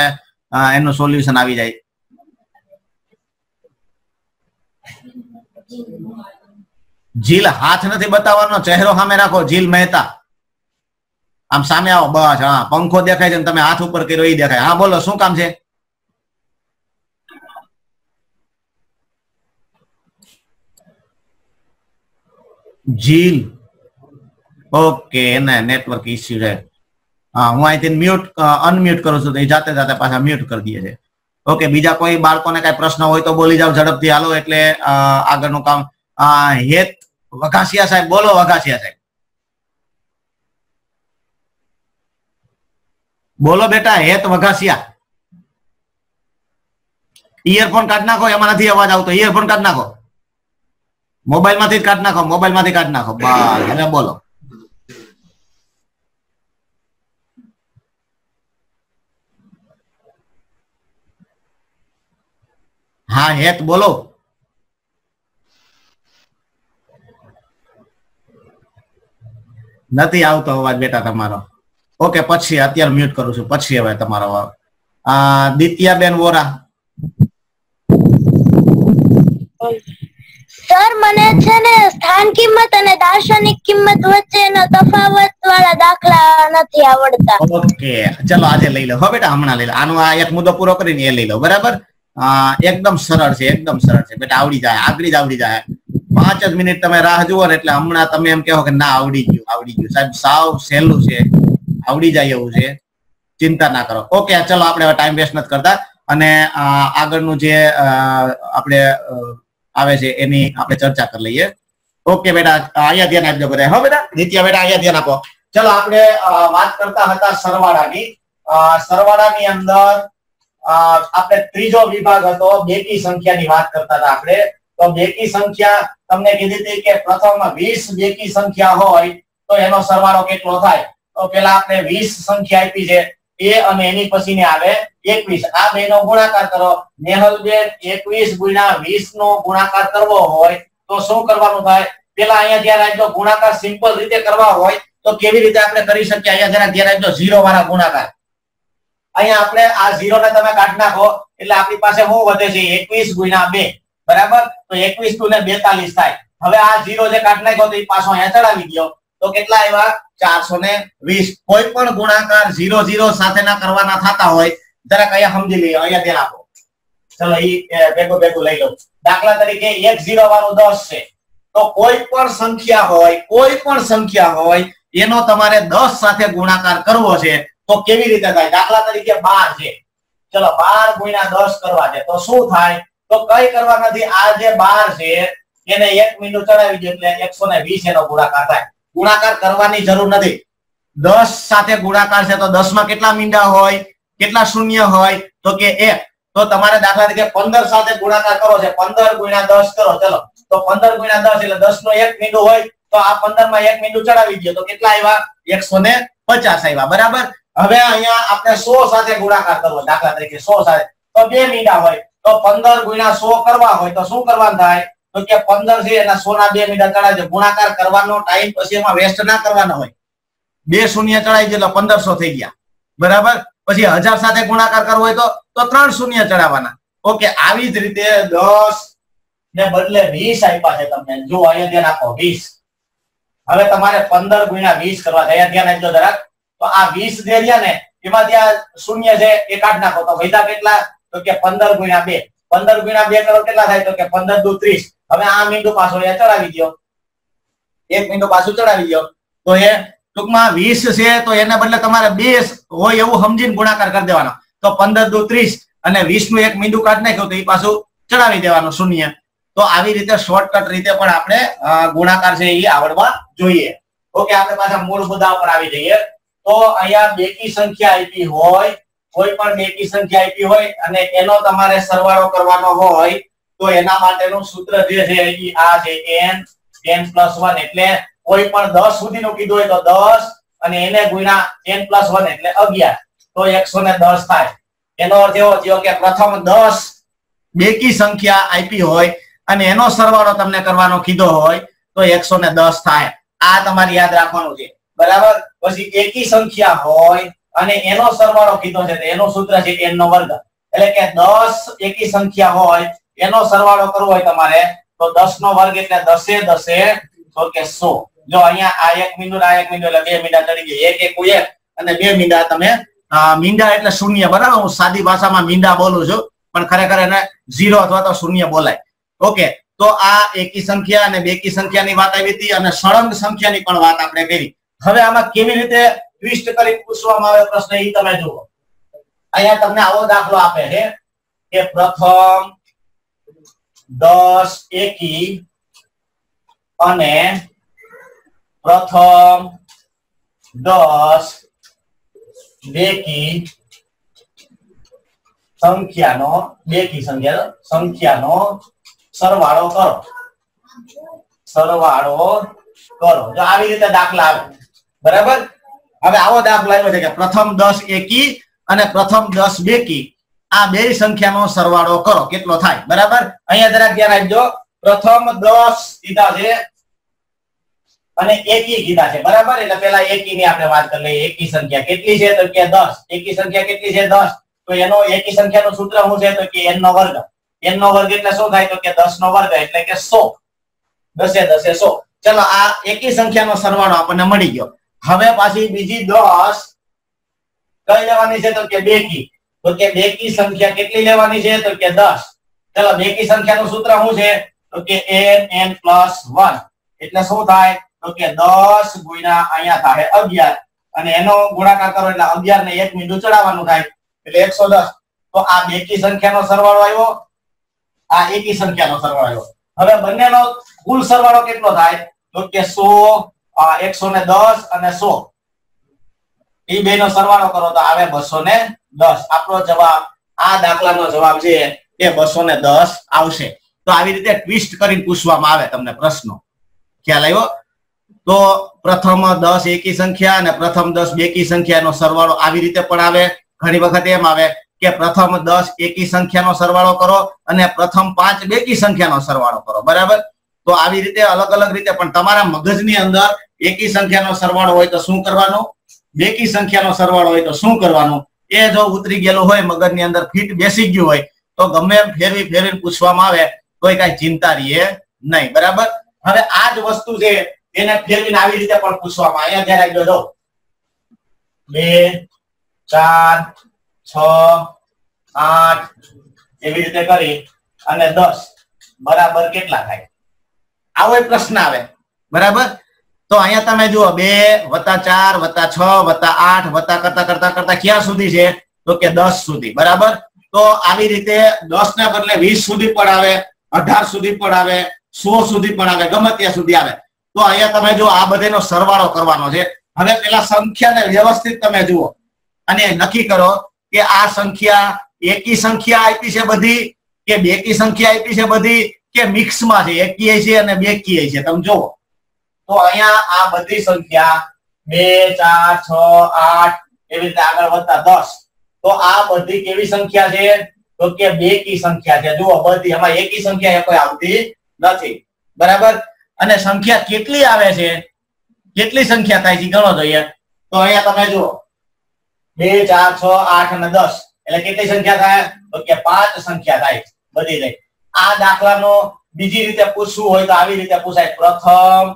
એનું સોલ્યુશન આવી જાય જીલ હાથ નથી બતાવવાનો ચહેરો સામે રાખો જીલ મહેતા આમ સામે આવો બસ હા પંખો દેખાય છે તમે હાથ ઉપર કર્યો એ દેખાય હા બોલો શું કામ છે જીલ ઓકે એને નેટવર્ક ઇસ્યુ છે હા હું અહીંથી મ્યુટ અનમ્યુટ કરું છું તો એ જાતે પાછા મ્યુટ કરી દે છે ઓકે બીજા કોઈ બાળકોને કઈ પ્રશ્ન હોય તો બોલી જાવ ઝડપથી હાલો એટલે આગળનું કામ હેત વઘાસિયા સાહેબ બોલો વઘાસિયા સાહેબ બોલો બેટા હેત વઘાસિયા ઇયરફોન કાઢ નાખો એમાં નથી અવાજ આવતો ઇયરફોન કાઢ નાખો મોબાઈલ માંથી જ કાઢ નાખો બસ હવે બોલો હા હેત બોલો નથી આવતો અવાજ બેટા તમારો ઓકે પછી અત્યારે મ્યુટ કરું છું પછી હવે તમારો દિત્યાબેન વોરા સર મને છે ને સ્થાન કિંમત અને દાર્શનિક કિંમત વચ્ચેનો તફાવત વાળા દાખલા નથી આવડતા ઓકે ચલો આજે લઈ લો હો બેટા હમણાં લઈ લો આનો આ એક મુદ્દો પૂરો કરીને એ લઈ લો બરાબર એકદમ સરળ છે બેટા આવડી જાય આગળ જ આવડી જાય 5 જ મિનિટ તમે રાહ જુઓ એટલે હમણાં તમે એમ કહો કે ના આવડી ગયું સાહેબ સાવ સહેલું છે આવડી જાય એવું છે ચિંતા ના કરો ઓકે ચલો આપણે હવે ટાઈમ વેસ્ટ નથી કરતા અને આગળનું જે આપણે આવે છે એની આપણે ચર્ચા કરી લઈએ ઓકે બેટા અહીંયા ધ્યાન આપજો બધા હો બેટા નિત્યા બેટા અહીંયા ધ્યાન આપો ચલો આપણે વાત કરતા હતા સરવાળાની અંદર આપણે ત્રીજો વિભાગ હતો બેકી સંખ્યાની વાત કરતા હતા આપણે તો બેકી સંખ્યા તમને કીધી હતી કે પ્રથમ 20 બેકી સંખ્યા હોય તો એનો સરવાળો કેટલો થાય તો પેલા આપણે 20 સંખ્યા આપી છે એ અને એની પછીની આવે 21 આ બેનો ગુણાકાર કરો નેહલબેન 21 ગુણ્યા 20 નો ગુણાકાર કરવો હોય તો શું કરવાનું થાય પેલા અહીંયા ધ્યાન રાખજો ગુણાકાર સિમ્પલ રીતે કરવા હોય તો કેવી રીતે આપણે કરી શકીએ અહીંયા જરા ધ્યાન રાખજો 0 વાળા ગુણાકાર અહીંયા આપણે આ 0 ને તમે કાઢી નાખો એટલે આપણી પાસે શું વધે છે 21 ગુણ્યા 2 બરાબર તો 21 2 ને 42 થાય હવે આ 0 જે કાઢી નાખ્યો તો એ પાછો અહીંયા ચડાવી દો તો કેટલા આવ્યા 420 કોઈ પણ ગુણાકાર 0 0 સાથેના કરવાના થતા હોય જરાક અહીંયા સમજી લઈએ અહીંયા ધ્યાન આપો ચલો ઈ ભેગું લઈ લો દાખલા તરીકે 10 વાળું 10 છે તો કોઈ પણ સંખ્યા હોય એનો તમારે 10 સાથે ગુણાકાર કરવો છે તો કેવી રીતે થાય દાખલા તરીકે 12 છે ચલો 12 ગુણ્યા 10 કરવા છે તો શું થાય તો કઈ કરવા નથી આ જે 12 છે એને 1 મીંડું ચડાવી દો એટલે 120 એનો ગુણાકાર થાય ગુણાકાર કરવાની જરૂર નથી 10 સાથે ગુણાકાર છે તો 10 માં કેટલા મીંડા હોય કેટલા શૂન્ય હોય તો કે 1 તો તમારે દાખલા તરીકે 15 સાથે ગુણાકાર કરો છે 15 ગુણ્યા 10 કરો ચલો તો 15 ગુણ્યા 10 એટલે 10 નો 1 મીંડું હોય તો આ 15 માં 1 મીંડું ચડાવી દો તો કેટલા આવ્યા 150 આવ્યા બરાબર હવે અહીંયા આપણે 100 સાથે ગુણાકાર કરવો દાખલા તરીકે 100 સાથે તો 2 મીંડા હોય તો 15 ગુણ્યા 100 કરવા હોય તો શું કરવાનું થાય તો કે 15 છે એના 100 ના 2 મીંડા ચડાવજો ગુણાકાર કરવાનો ટાઈમ પછી એમાં વેસ્ટ ના કરવાનો હોય 2 શૂન્ય ચડાવી દો એટલે 1500 થઈ ગયા બરાબર પછી 1000 સાથે ગુણાકાર કરવો હોય તો 3 શૂન્ય ચડાવવાના ઓકે આવી જ રીતે 10 ને બદલે 20 આપ્યા છે તમને જો અહીંયા ધ્યાન આપો 20 હવે તમારે 15 ગુણ્યા 20 કરવા થયા, ધ્યાન આપજો જરાક. તો આ 20 જે રહ્યા ને એમાં ત્યાં શૂન્ય છે એ કાઢ નાખો તો વધ્યા કેટલા? તો કે 15 ગુણ્યા 2. 15 ગુણ્યા 2 કરો કેટલા થાય? તો કે 15 દુ 30. હવે આ મીંડું પાછું અહીંયા ચડાવી દો, એક મીંડું પાછું ચડાવી દો. તો એ ટૂંકમાં 20 છે તો એને બદલે તમારે 2 હોય એવું સમજીને ગુણાકાર કરી દેવાનો. તો 15 દુ 30 અને 20 નું એક મીંડું કાઢી નાખ્યું તો એ પાછું ચડાવી દેવાનું શૂન્ય. તો આવી રીતે શોર્ટકટ રીતે પણ આપણે ગુણાકાર છે એ આવડવા જોઈએ. ઓકે, આપણે પાછા મૂળ મુદ્દા પર આવી જઈએ. તો અહીંયા બેકી સંખ્યા આપી હોય, કોઈ પણ બેકી સંખ્યા આપી હોય અને એનો તમારે સરવાળો કરવાનો હોય તો એના માટેનું સૂત્ર જે છે એ આ છે n+1. એટલે કોઈ પણ 10 સુધીનું કીધું હોય તો 10 અને એને ગુણ્યા n+1 એટલે 11 તો 110 થાય. એનો અર્થ એવો થયો કે પ્રથમ 10 બેકી સંખ્યા આપી હોય અને એનો સરવાળો તમને કરવાનો કીધો હોય તો 110 થાય. આ તમારે યાદ રાખવાનું છે, બરાબર. પછી એકી સંખ્યા હોય અને એનો સરવાળો કીધો છે તો એનું સૂત્ર છે n નો વર્ગ. એટલે કે 10 એકી સંખ્યા હોય એનો સરવાળો કરવો હોય તમારે તો 10 નો વર્ગ એટલે 10 10 તો કે 100. જો અહીંયા આ એક મીંડું આ એક મીંડું એટલે બે મીંડા ચડી ગઈ, એક એક એક અને બે મીંડા. તમે મીંડા એટલે શૂન્ય, બરાબર. હું સાદી ભાષામાં મીંડા બોલું છું પણ ખરેખર એને 0 અથવા તો શૂન્ય બોલાય. ઓકે, તો આ એકી સંખ્યા અને બેકી સંખ્યાની વાત આવી હતી અને સળંગ સંખ્યાની પણ વાત આપણે કરી. હવે આમાં કેવી રીતે ટ્વિસ્ટ કરી પૂછવામાં આવે પ્રશ્ન એ તમે જુઓ. અહીંયા તમને આવો દાખલો આપે છે કે પ્રથમ 10 એકી અને પ્રથમ 10 બેકી સંખ્યાનો સરવાળો કરો. જો આવી રીતે દાખલા આવે, બરાબર. હવે આવો દાખલો આવ્યો છે કે પ્રથમ 10 એકી અને પ્રથમ 10 બેકી આ બે સંખ્યાનો સરવાળો કરો, કેટલો થાય? બરાબર. અહીંયા જરાક ધ્યાન આપજો. પ્રથમ 10 કીધા છે અને એકી કીધા છે, બરાબર. એટલે પેલા એકી ની આપણે વાત કરી લઈએ. એકી સંખ્યા કેટલી છે? તો કે 10. એકી સંખ્યા કેટલી છે? 10. તો એનો એકી સંખ્યાનું સૂત્ર શું છે? તો કે n નો વર્ગ. n નો વર્ગ એટલે શું થાય? તો કે 10 નો વર્ગ એટલે કે 100. 10 10 100. ચલો, આ એકી સંખ્યાનો સરવાળો આપણને મળી ગયો. હવે પાછી બીજી 10 કઈ લેવાની છે? તો કે બેકી. તો કે બેકી સંખ્યા કેટલી લેવાની છે? તો કે 10. ચલો, બેકી સંખ્યાનું સૂત્ર શું છે? તો કે n+1 એટલે શું થાય? તો કે 10 ગુણ્યા અહીંયા થાય 11 અને એનો ગુણાકાર કરો એટલે 11 ને એક મીંડું ચડાવવાનું થાય એટલે 110. તો આ બેકી સંખ્યાનો સરવાળો આવ્યો, આ એકી સંખ્યાનો સરવાળો આવ્યો. હવે બંનેનો કુલ સરવાળો કેટલો થાય? તો કે 100 110 અને 100 એ બેનો સરવાળો કરો તો આવે 210. આપણો જવાબ, આ દાખલાનો જવાબ છે એ 210 આવશે. તો આવી રીતે ટ્વિસ્ટ કરીને પૂછવામાં આવે તમને પ્રશ્નો. ખ્યાલ આવ્યો? તો પ્રથમ 10 એકી સંખ્યા અને પ્રથમ 10 બેકી સંખ્યાનો સરવાળો આવી રીતે પણ આવે. ઘણી વખત એમ આવે કે પ્રથમ 10 એકી સંખ્યાનો સરવાળો કરો અને પ્રથમ 5 બેકી સંખ્યાનો સરવાળો કરો, બરાબર. તો આવી રીતે અલગ અલગ રીતે પણ તમારા મગજની અંદર એકી સંખ્યાનો સરવાળો હોય તો શું કરવાનું, બેકી સંખ્યાનો સરવાળો હોય તો શું કરવાનું, એ જો ઉતરી ગયેલું હોય, મગજની અંદર ફિટ બેસી ગયું હોય તો ગમે એમ ફેરવીને પૂછવામાં આવે તોય કઈ ચિંતા રહીએ નહીં, બરાબર. હવે આ જ વસ્તુ છે એને ફેરવીને આવી રીતે પણ પૂછવામાં. અહીંયા ધ્યાન રાખજો. જો 2 4 6 8 એવી રીતે કરી અને 10 બરાબર કેટલા થાય? આવો એક પ્રશ્ન આવે, બરાબર. તો અહીંયા તમે જુઓ 2 + 4 + 6 + 8 કરતા ક્યાં સુધી છે? તો કે 10 સુધી, બરાબર. તો આવી રીતે 10 ને બદલે 20 સુધી પણ આવે, 18 સુધી પણ આવે, 100 સુધી પણ આવે, ગમે ત્યાં સુધી આવે. તો અહીંયા તમે જુઓ આ બધાનો સરવાળો કરવાનો છે. હવે પેલા સંખ્યાને વ્યવસ્થિત તમે જુઓ અને નક્કી કરો કે આ સંખ્યા એકી સંખ્યા આપી છે બધી કે બેકી સંખ્યા આપી છે બધી કે મિક્સમાં છે, એકી છે અને બેકી છે. તમે જુઓ તો અહીંયા આ બધી સંખ્યા 2 4 6 8 એવી રીતે આગળ વધતા 10. તો આ બધી કેવી સંખ્યા છે? તો કે બેકી સંખ્યા છે. જુઓ બધી, એમાં એકી સંખ્યા કોઈ આવતી નથી, બરાબર. અને સંખ્યા કેટલી આવે છે, કેટલી સંખ્યા થાય છે ગણો જોઈએ. તો અહીંયા તમે જુઓ 2 4 6 8 અને 10 એટલે કેટલી સંખ્યા થાય? તો કે 5 સંખ્યા થાય બધી લઈ. આ દાખલાનો બીજી રીતે પૂછવું હોય તો આવી રીતે પૂછાય. પ્રથમ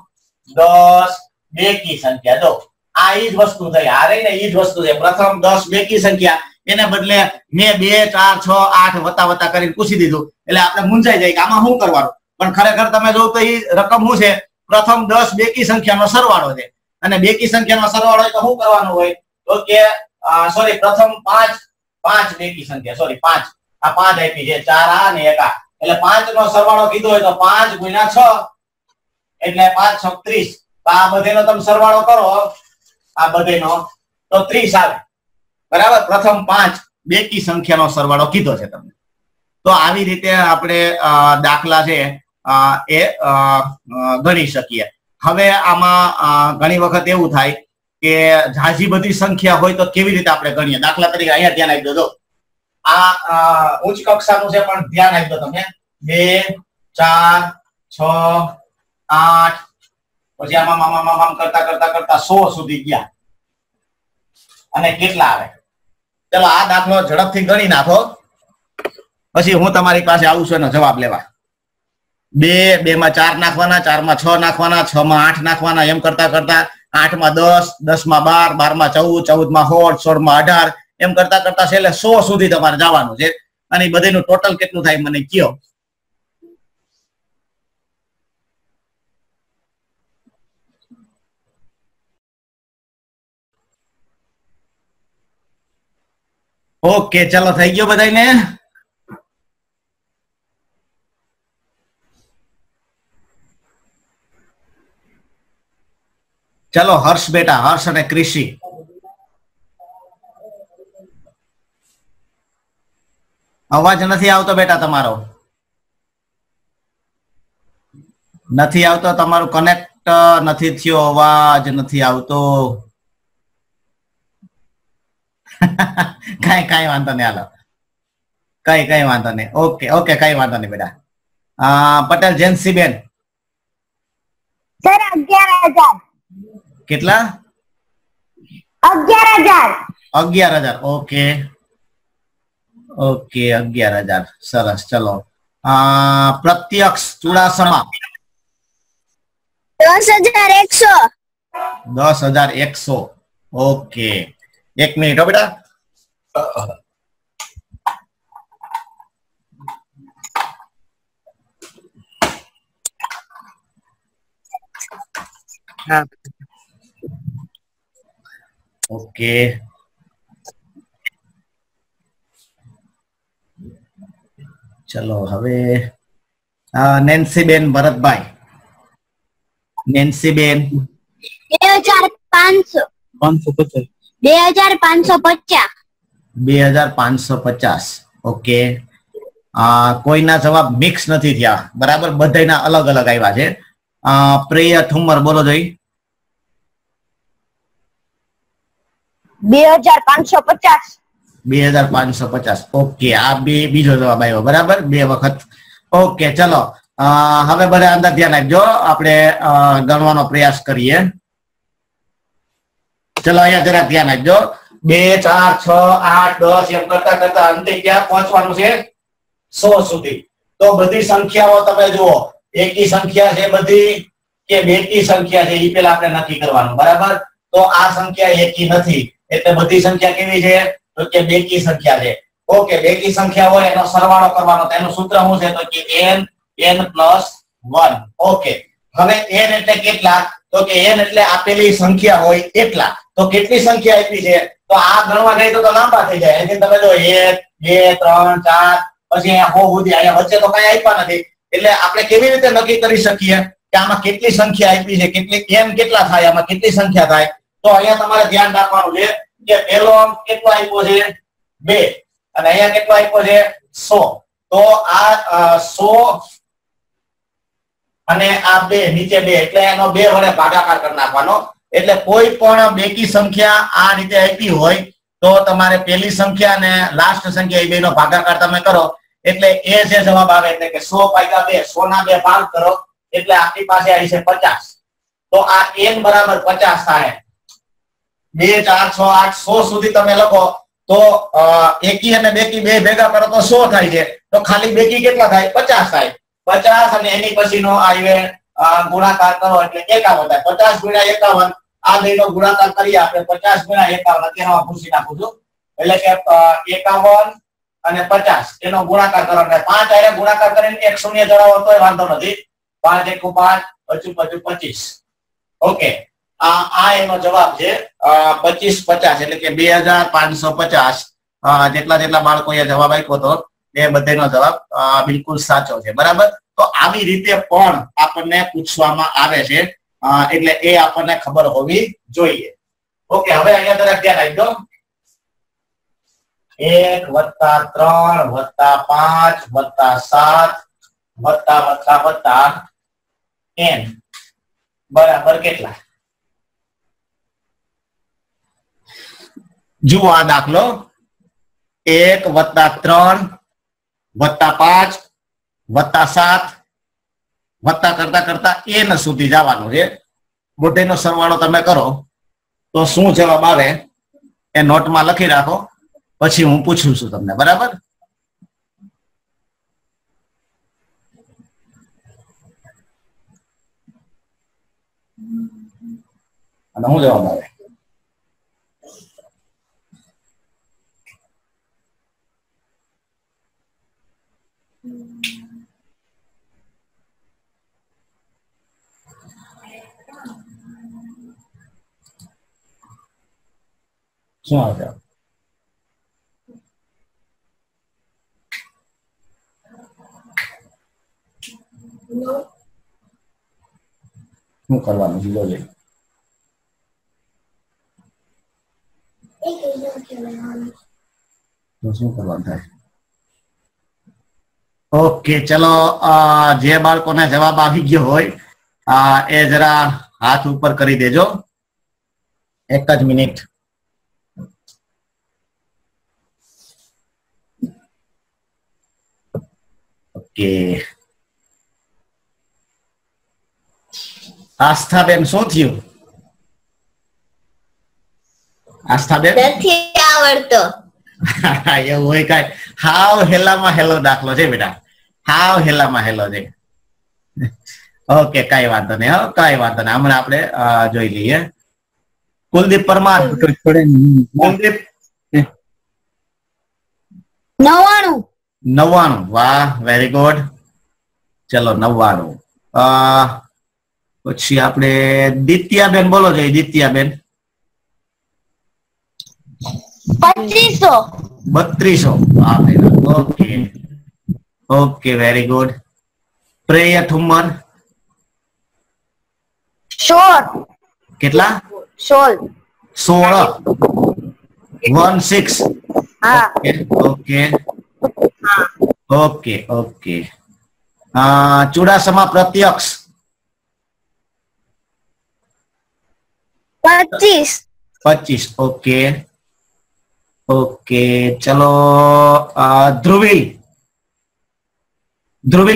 10 બેકી સંખ્યા. જો આ ઈ જ વસ્તુ થઈ, આ રહી ને ઈ જ વસ્તુ છે. પ્રથમ 10 બેકી સંખ્યા, એને બદલે મેં 2 4 6 8 વત્તા કરીને પૂછી દીધું, એટલે આપણે મૂંઝાઈ જાય કે આમાં શું કરવાનું. પણ ખરેખર તમે જો તો ઈ રકમ શું છે, પ્રથમ 10 બેકી સંખ્યાનો સરવાળો છે. અને બેકી સંખ્યાનો સરવાળો હોય તો શું કરવાનું હોય, તો કે સોરી પ્રથમ 5 બેકી સંખ્યા, સોરી 5 આ 5 આપી છે, 4 આ અને 1 આ, એટલે 5 નો સરવાળો કીધો હોય તો 5 ગુણ્યા 6 એટલે 5 6 30. આ બધેનો તમે સરવાળો કરો, આ બધેનો તો 30 આવે. બરાબર, પ્રથમ 5 બેકી સંખ્યાનો સરવાળો કીધો છે તમને. તો આવી રીતે આપણે દાખલા છે એ ગણી શકીએ. હવે આમાં ઘણી વખત એવું થાય કે ઝાઝી બધી સંખ્યા હોય તો કેવી રીતે આપણે ગણીએ. દાખલા તરીકે અહીંયા ધ્યાન આપી દો, આ ઉચ્ચ કક્ષાનું છે પણ ધ્યાન આપી દો તમે. 2 4 6 8 પછી આમાં કરતા 100 સુધી ગયા અને કેટલા આવે. ચલો આ દાખલો ઝડપથી ગણી નાખો, પછી હું તમારી પાસે આવું છું એનો જવાબ લેવા. 2 માં 4 નાખવાના, 4 માં 6 નાખવાના, 6 માં 8 નાખવાના, એમ કરતા 8 માં 10, 10 માં 12, 12 માં 14, 14 માં 16, 16 માં 18, એમ કરતા છેલ્લે 100 સુધી તમારે જવાનું છે. અને બધીનું ટોટલ કેટલું થાય મને કયો. ઓકે, ચલો થઈ ગયો બધાને. ચલો હર્ષ બેટા, હર્ષ અને કૃષિ. અવાજ નથી આવતો બેટા તમારો, નથી આવતો, તમારું કનેક્ટ નથી થયો, અવાજ નથી આવતો. કઈ વાંધો નહીં, હાલો કઈ વાંધો નહીં. ઓકે કઈ વાંધો નહીં બેટા. પટેલ જેન્સી બેન. સર 11,000. કેટલા? 11,000. 11,000. ઓકે 11,000. સરસ. ચલો પ્રત્યક્ષ ચુડાસમા. 10,100. 10,100. ઓકે, 1 મિનિટ હો બેટા. ઓકે, ચલો હવે નેન્સી બેન ભરતભાઈ. નેન્સી બેન. 2,550. 2,550. 2,550. ઓકે, કોઈના જવાબ મિક્સ નથી થયા, બરાબર, બધાના અલગ અલગ આવ્યા છે. પ્રિય ઠુમર બોલો જોઈ. 2,550. 2,550. ઓકે, આ બીજો જવાબ આવ્યો, બરાબર, 2 વખત. ઓકે, ચલો હવે બધા અંદર ધ્યાન આપજો, આપણે ગણવાનો પ્રયાસ કરીએ. ચલો અહીંયા જરા ધ્યાન આપજો. 2 4 6 8 10 એમ કરતા અંતે ક્યાં પહોંચવાનું છે? 100 સુધી. તો બધી સંખ્યાઓ તમે જુઓ, એકી સંખ્યા છે બધી કે બેકી સંખ્યા છે, એ પેલા આપણે નક્કી કરવાનું, બરાબર. તો આ સંખ્યા એકી નથી, એટલે બધી સંખ્યા કેવી છે? તો કે બેકી સંખ્યા છે. ઓકે, બેકી સંખ્યા હોય એનો સરવાળો કરવાનો, તેનું સૂત્ર શું છે? તો કે n + 1. ઓકે, હવે n એટલે કેટલા? તો કે n એટલે આપેલી સંખ્યા હોય એટલા. તો કેટલી સંખ્યા આપી છે? તો આ ગણવા જાય તો લાંબા થઈ જાય. એટલે તમે જો 1 2 3 4 પછી અહીંયા 100 સુધી, અહીંયા વચ્ચે તો કઈ આપ્યા નથી. એટલે આપણે કેવી રીતે નક્કી કરી શકીએ કે આમાં કેટલી સંખ્યા આપી છે, કેટલી n કેટલા થાય, આમાં કેટલી સંખ્યા થાય? તો અહીંયા તમારે ધ્યાન રાખવાનું છે કે પહેલો અંક કેટલો આપ્યો છે? 2, અને અહીંયા કેટલો આપ્યો છે? 100. તો આ 100 અને આ 2 નીચે 2, એટલે એનો 2 વડે ભાગાકાર કરી નાખવાનો. એટલે કોઈ પણ બેકી સંખ્યા આ રીતે આપી હોય તો તમારે પહેલી સંખ્યા અને લાસ્ટ સંખ્યા એ બેનો ભાગાકાર તમે કરો એટલે એ જે જવાબ આવે, એટલે કે 100 ભાગ્યા 2, 100 ના 2 ભાગ કરો એટલે આપણી પાસે આવી છે 50. તો આ n બરાબર 50 થાય. 2 4 6 8 100 સુધી તમે લખો તો એકી અને બેકી બે ભેગા કરો તો 100 થાય છે. તો ખાલી બેકી કેટલા થાય? 50 થાય. 50 અને એની પછીનો આવે ગુણાકાર કરો એટલે 51 થાય. 50 ગુણ્યા 51 આ બેનો ગુણાકાર કરીએ આપણે 50 ગુણ્યા 51 અત્યારે ભૂસી નાખું છું એટલે કે 51 અને 50 એનો ગુણાકાર કરો એટલે 5 આરે ગુણાકાર કરીને એક શૂન્ય જણાવો તોય વાંધો નથી. 5 × 5 = 25. ઓકે આ એનો જવાબ છે 2550 એટલે કે 2550 જેટલા બાળકોએ જવાબ આપ્યો તો એ બધાનો જવાબ બિલકુલ સાચો છે. બરાબર. તો આવી રીતે પણ આપણને પૂછવામાં આવે છે એટલે એ આપણને ખબર હોવી જોઈએ. ઓકે હવે અહીંયા તરફ ધ્યાન આપજો. 1 + 3 + 5 + 7 + n બરાબર કેટલા? જુઓ આ દાખલો 1 + 3 + 5 + 7 વત્તા કરતા n સુધી જવાનું છે. બધેનો સરવાળો તમે કરો તો શું જવાબ આવે એ નોટમાં લખી રાખો, પછી હું પૂછું છું તમને. બરાબર. અને શું જવાબ આવે? શું આવે? શું કરવાનું છે? જોજે. તો શું કરવાનું થાય? ઓકે ચલો જે બાળકોને જવાબ આવી ગયો હોય એ જરા હાથ ઉપર કરી દેજો. એક જ મિનિટ. ઓકે આસ્થાબેન શું થયું? આસ્થાબેન નથી આવડતો. એવું હોય કઈ? હાવ હેલામાં હેલો દાખલો છે બેટા, હાવ હેલામાં હેલો છે. ઓકે કઈ વાંધો નહીં. કઈ વાંધો નહીં, હમણાં આપણે જોઈ લઈએ. કુલદીપ પરમાર. કુલદીપ 99. વાહ વેરી ગુડ. ચલો 99. પછી આપણે દિત્યાબેન બોલો જોઈએ. Dityaben 3200. Okay okay very good. પ્રેય ઠુમ્મર 16. કેટલા? 16. 16. હા. Okay okay okay. ચુડાસમા પ્રત્યક્ષ 25. Okay okay. ચલો ધ્રુવીલ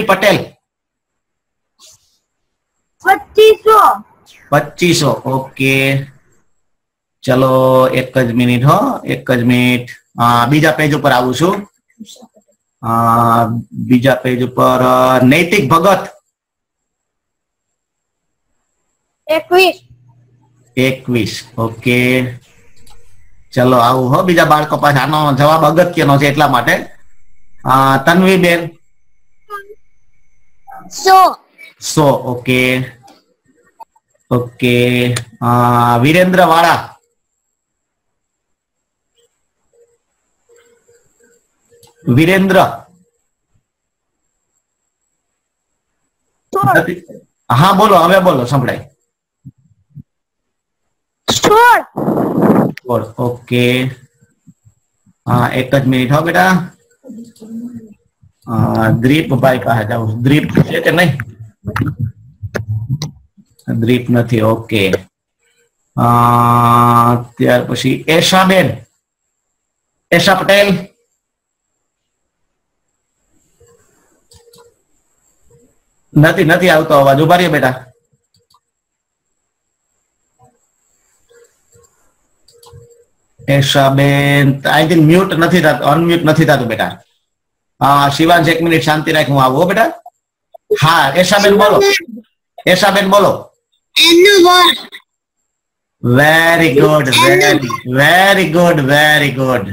પટેલ 2500. ઓકે ચલો એક જ મિનિટ. એક જ મિનિટ. બીજા પેજ ઉપર આવું છું. બીજા પેજ ઉપર નૈતિક ભગત 21. ઓકે ચલો આવું બીજા બાળકો પાસે. આનો જવાબ અગત્યનો છે એટલા માટે. તન્વીબેન 100. Okay okay. વિરેન્દ્ર વાળા 16. હા બોલો, હવે બોલો સંભળાય. 16. ઓકે એક જ મિનિટ બેટા. દ્રીપભાઈ પાસે જાઉં. દ્રીપ છે કે નહીં? દ્રીપ નથી. ઓકે ત્યાર પછી એશાબેન. એશા પટેલ નથી આવતો અવાજ. ઉભા રહીએ બેટા. એશાબેન આઈ થિંક મ્યુટ નથી થતું, અનમ્યુટ નથી થતું બેટા. શિવાંશ એક મિનિટ શાંતિ રાખ, હું આવું બેટા. હા એશાબેન બોલો. એશાબેન બોલો. n નો વર્ગ. Very good, very good, very good.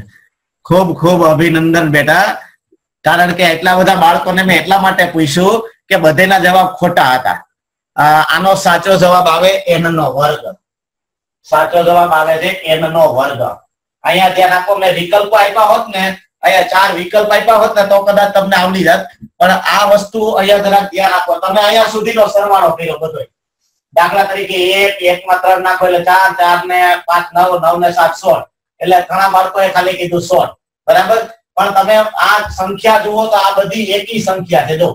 ખૂબ ખૂબ અભિનંદન બેટા. કારણ કે એટલા બધા બાળકોને મેં એટલા માટે પૂછ્યું કે બધેના જવાબ ખોટા હતા. આનો સાચો જવાબ આવે n નો વર્ગ. સાચો જવાબ આવે છે n નો વર્ગ. અહીંયા ધ્યાન આપો, મેં વિકલ્પો આપ્યા હોત ને, અહીંયા 4 વિકલ્પ આપ્યા હોત ને તો કદાચ તમને આવડી જાત. પણ આ વસ્તુ અહીંયા જરાક ધ્યાન આપો. તમે અહીંયા સુધીનો સરવાળો કર્યો બધો. દાખલા તરીકે 1 માં 3 નાખો એટલે 4, 4 ને 5 9, 9 ને 7 16. એટલે ઘણા બાળકોએ ખાલી કીધું 16. બરાબર. પણ તમે આ સંખ્યા જુઓ તો આ બધી એકી સંખ્યા છે. જો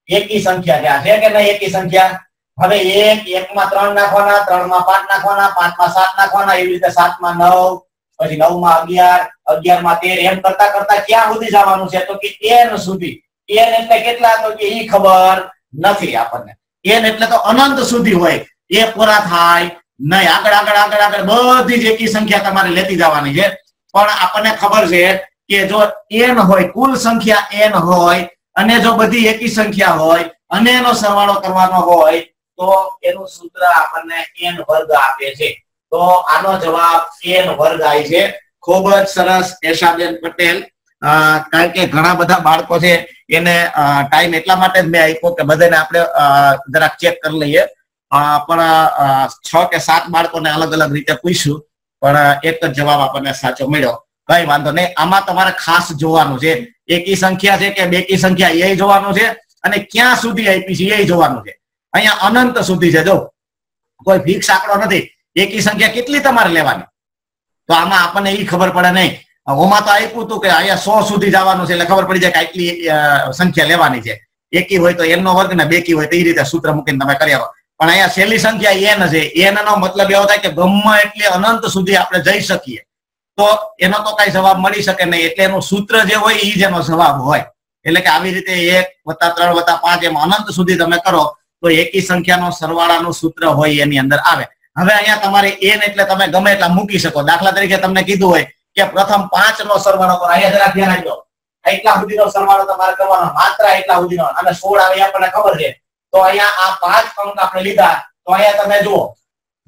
એકી સંખ્યા છે કે નહીં એકી સંખ્યા. હવે 1 માં 3 નાખવાના, 3 માં 5 નાખવાના, 5 માં 7 નાખવાના, એવી રીતે 7 માં 9, પછી 9 માં 11, 11 માં 13, એમ કરતા કરતા ક્યાં સુધી જવાનું છે? તો કે n સુધી. n એટલે કેટલા? તો કે ઈ ખબર નથી આપણને. n એટલે તો અનંત સુધી હોય, એ પૂરા થાય નહીં. આગળ આગળ આગળ આગળ બધી જ એકી સંખ્યા તમારે લેતી જવાની છે. પણ આપણને ખબર છે કે જો n હોય, કુલ સંખ્યા n હોય, અને જો બધી એકી સંખ્યા હોય અને એનો સરવાળો કરવાનો હોય તો એનું સૂત્ર આપણને n વર્ગ આપે છે. તો આનો જવાબ n વર્ગ આવે છે. ખૂબ જ સરસ એશાબેન પટેલ. કારણ કે ઘણા બધા બાળકો છે એને ટાઈમ એટલા માટે જ મેં આપ્યો કે બધાને આપણે જરાક ચેક કરી લઈએ. પણ 6 કે 7 બાળકોને અલગ અલગ રીતે પૂછ્યું, પણ એક જ જવાબ આપણને સાચો મળ્યો. કઈ વાંધો નહીં. આમાં તમારે ખાસ જોવાનું છે એકી સંખ્યા છે કે બેકી સંખ્યા એ જોવાનું છે, અને ક્યાં સુધી આપી છે એ જોવાનું છે. અહીંયા અનંત સુધી છે. જો કોઈ ફિક્સ આંકડો નથી. એકી સંખ્યા કેટલી તમારે લેવાની, તો આમાં આપણને એ ખબર પડે નહીં. ઓમાં તો આપ્યું હતું કે અહીંયા 100 સુધી જવાનું છે એટલે ખબર પડી જાય કે આટલી સંખ્યા લેવાની છે. એકી હોય તો n નો વર્ગ ને બેકી હોય તો એ રીતે સૂત્ર મૂકીને તમે કરી આવો. પણ અહીંયા છેલ્લી સંખ્યા n છે. n નો મતલબ એવો થાય કે ગમે એટલી અનંત સુધી આપણે જઈ શકીએ, તો એનો તો કઈ જવાબ મળી શકે નહીં. એટલે એનું સૂત્ર જે હોય એ જ એનો જવાબ હોય. એટલે કે આવી રીતે 1 + 3 + 5 એમ અનંત સુધી તમે કરો તો એકી સંખ્યાનો સરવાળાનું સૂત્ર હોય એની અંદર આવે. હવે અહીંયા તમારે n એટલે તમે ગમે એટલા મૂકી શકો. દાખલા તરીકે તમને કીધું હોય કે પ્રથમ 5 નો સરવાળો કરો, અહીંયા જરા ધ્યાન આપજો. એટલા સુધીનો સરવાળો તમારે કરવાનો, માત્ર એટલા સુધીનો. અને 16 આવે આપણને ખબર છે. તો અહીંયા આ 5 અંક આપણે લીધા, તો અહીંયા તમે જુઓ,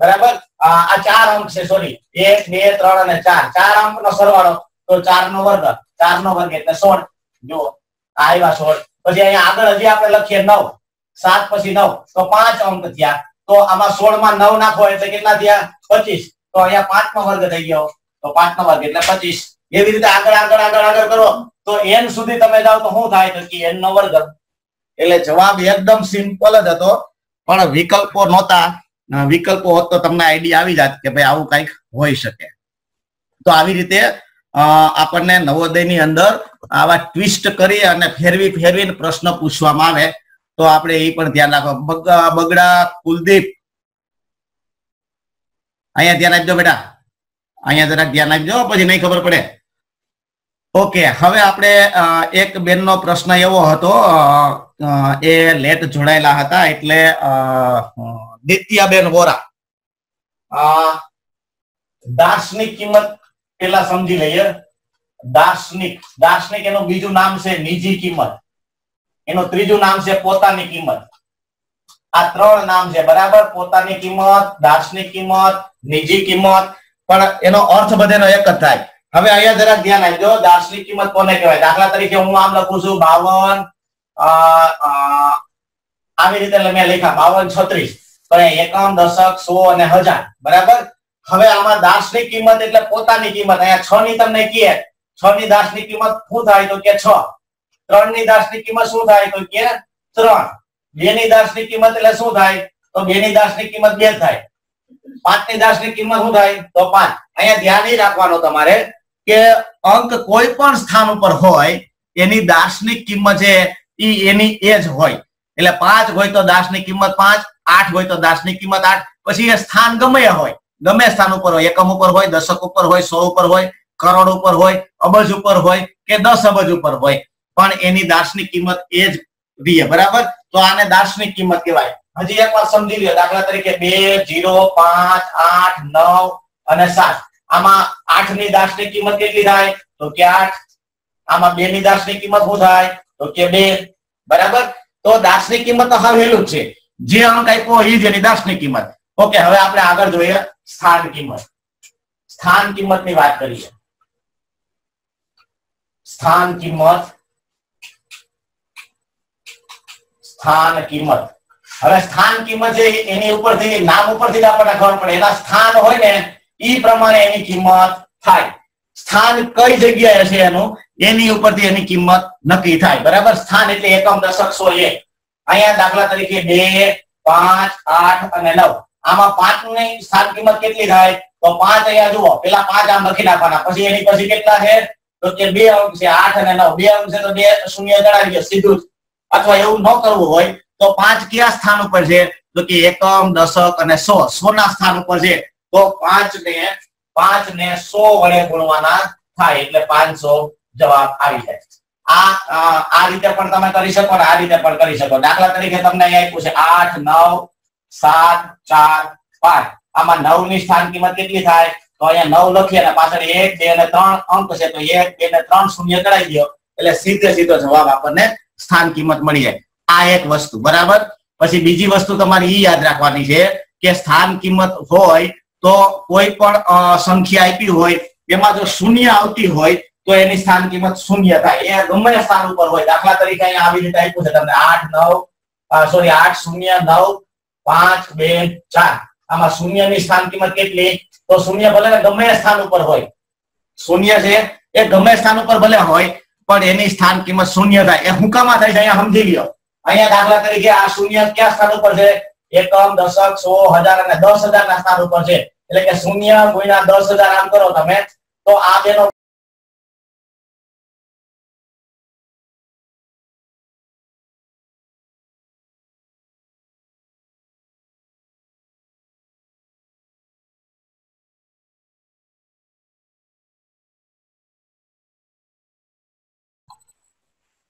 બરાબર, આ 4 અંક છે. સોરી, 1 2 3 અને 4, 4 અંકનો સરવાળો. તો 4 નો વર્ગ, 4 નો વર્ગ એટલે 16. જુઓ આ આવ્યા 16. પછી અહીંયા આગળ હજી આપણે લખીએ 9, 7 પછી 9, તો 5 અંક થયા. તો આમાં 16 માં 9 નાખો એટલે કેટલા થયા? 25. તો અહીંયા 5 નો વર્ગ થઈ ગયો, તો 5 નો વર્ગ એટલે 25. એવી રીતે આગળ આગળ આગળ આગળ કરો તો n સુધી તમે જાઓ તો શું થાય? તો કે n નો વર્ગ. એટલે જવાબ એકદમ સિમ્પલ જ હતો, પણ વિકલ્પો નહોતા. વિકલ્પો હોત તો તમને આઈડિયા આવી જાત કે ભાઈ આવું કંઈક હોઈ શકે. તો આવી રીતે આપણને નવોદયની અંદર આવા ટ્વિસ્ટ કરી અને ફેરવી ફેરવીને પ્રશ્ન પૂછવામાં આવે, તો આપણે એ પણ ધ્યાન રાખો. બગડા કુલદીપ, અહીંયા ધ્યાન આપજો બેટા, અહીંયા જરાક ધ્યાન આપજો, પછી નહીં ખબર પડે. ઓકે, હવે આપણે એક બેનનો પ્રશ્ન એવો હતો, એ લેટ જોડાયેલા હતા, એટલે દિત્યાબેન વોરા. દાર્શનિક કિંમત પેલા સમજી લઈએ. દાર્શનિક, દાર્શનિક એનું બીજું નામ છે નિજી કિંમત, એનું ત્રીજું નામ છે પોતાની કિંમત. આ 3 નામ છે, બરાબર. પોતાની કિંમત, દાર્શનિક કિંમત, નિજી કિંમત, પણ એનો અર્થ બધાનો એક જ થાય. હવે અહીંયા જરાક ધ્યાન આપજો, દાર્શનિક કિંમત કોને કહેવાય? દાખલા તરીકે હું આમ લખું છું 52, આવી રીતે મેં લખ્યા 52 36, પણ એકમ, દશક, 100 અને 1000, બરાબર. હવે આમાં દાર્શનિક કિંમત એટલે પોતાની કિંમત. અહીંયા 6 ની તમને કહે, 6 ની દાર્શનિક કિંમત શું થાય? તો કે 6. 3 ની દાર્શનિક કિંમત શું થાય? તો કે 3. 2 ની દાર્શનિક કિંમત એટલે શું થાય? તો 2 ની દાર્શનિક કિંમત 2 થાય. 5 ની દાર્શનિક કિંમત શું થાય? તો 5. અહીંયા ધ્યાન એ રાખવાનું તમારે કે અંક કોઈ પણ સ્થાન ઉપર હોય એની દાર્શનિક કિંમત છે ઈ એની એ જ હોય. એટલે 5 હોય તો દાર્શનિક કિંમત 5, 8 હોય તો દાર્શનિક કિંમત 8. પછી એ સ્થાન ગમે હોય, ગમે સ્થાન ઉપર હોય, એકમ ઉપર હોય, દશક ઉપર હોય, 100 ઉપર હોય, કરોડ ઉપર હોય, અબજ ઉપર હોય કે 10 અબજ ઉપર હોય, પણ એની દાર્શનિક કિંમત એ જ રહે, બરાબર. તો આને દાર્શનિક કિંમત કહેવાય. હજી એકવાર સમજી લ્યો. દાખલા તરીકે 2 0 5 8 9 અને 7. આમાં 8 ની દાર્શનિક કિંમત કેટલી થાય? તો કે 8. આમાં 2 ની દાર્શનિક કિંમત શું થાય? તો કે 2, બરાબર. તો દાર્શનિક કિંમત તો હવે હેલું જ છે. જે અંક આપ્યો એ જ એની દાર્શનિક કિંમત. ઓકે, હવે આપણે આગળ જોઈએ સ્થાન કિંમત. સ્થાન કિંમતની વાત કરીએ. સ્થાન કિંમત. સ્થાન કિંમત. હવે સ્થાન કિંમત છે એની ઉપરથી નામ ઉપરથી આપણને ખબર પડે એના સ્થાન હોય ને એ પ્રમાણે એની કિંમત થાય. સ્થાન કઈ જગ્યાએ છે એનું એની ઉપરથી એની કિંમત નક્કી થાય. બરાબર, સ્થાન એટલે એકમ, દશક, સો, એક. અહીંયા દાખલા તરીકે 2, 5, 8 અને 9. આમાં 5 ની સ્થાન કિંમત કેટલી થાય? તો 5 અહીંયા જુઓ, પેલા 5 આમ લખી નાખવાના, પછી એની પછી કેટલા છે તો કે 2 અંક છે, 8 અને 9. 2 અંક છે તો 2 શૂન્ય જણાવી દો સીધું જ. અથવા એવું ન કરવું હોય તો 5 કયા સ્થાન ઉપર છે તો કે એકમ, દશક અને 100. 100 ના સ્થાન ઉપર છે તો 5 ને 100 વડે ગુણવાના થાય એટલે 500 જવાબ આવી જાય. આ રીતે પણ તમે કરી શકો ને આ રીતે પણ કરી શકો. દાખલા તરીકે તમને અહીંયા આપ્યું છે 8, 9, 7, 4, 5. આમાં 9 ની સ્થાન કિંમત કેટલી થાય તો અહીંયા 9 લખીએ અને પાછળ 1, 2 અને 3 અંક છે તો 1, 2 અને 3 શૂન્ય ચડાવી દો એટલે સીધો જવાબ આપણને સ્થાન કિંમત મળી જાય. આ એક વસ્તુ. બરાબર, પછી બીજી વસ્તુ તમારે ઈ યાદ રાખવાની છે કે સ્થાન કિંમત હોય તો કોઈ પણ સંખ્યા આપી હોય એમાં જો શૂન્ય આવતી હોય તો એની સ્થાન કિંમત શૂન્ય થાય. એ ગમે સ્થાન ઉપર હોય. દાખલા તરીકે અહીંયા આવી રીતે આપ્યું છે તમને 8, 0, 9, 5, 2, 4. આમાં શૂન્ય ની સ્થાન કિંમત કેટલી તો શૂન્ય ભલે ને ગમે સ્થાન ઉપર હોય, શૂન્ય છે એ ગમે સ્થાન ઉપર ભલે હોય પણ એની સ્થાન કિંમત શૂન્ય થાય. એ હુંકામાં થાય છે અહીંયા સમજી લ્યો. અહીંયા દાખલા તરીકે આ શૂન્ય કયા સ્થાન ઉપર છે? એકમ, દશક, 100, 1000 અને 10,000 ના સ્થાન ઉપર છે. એટલે કે 0 ગુણ્યા 10,000 આમ કરો તમે તો આ બેનો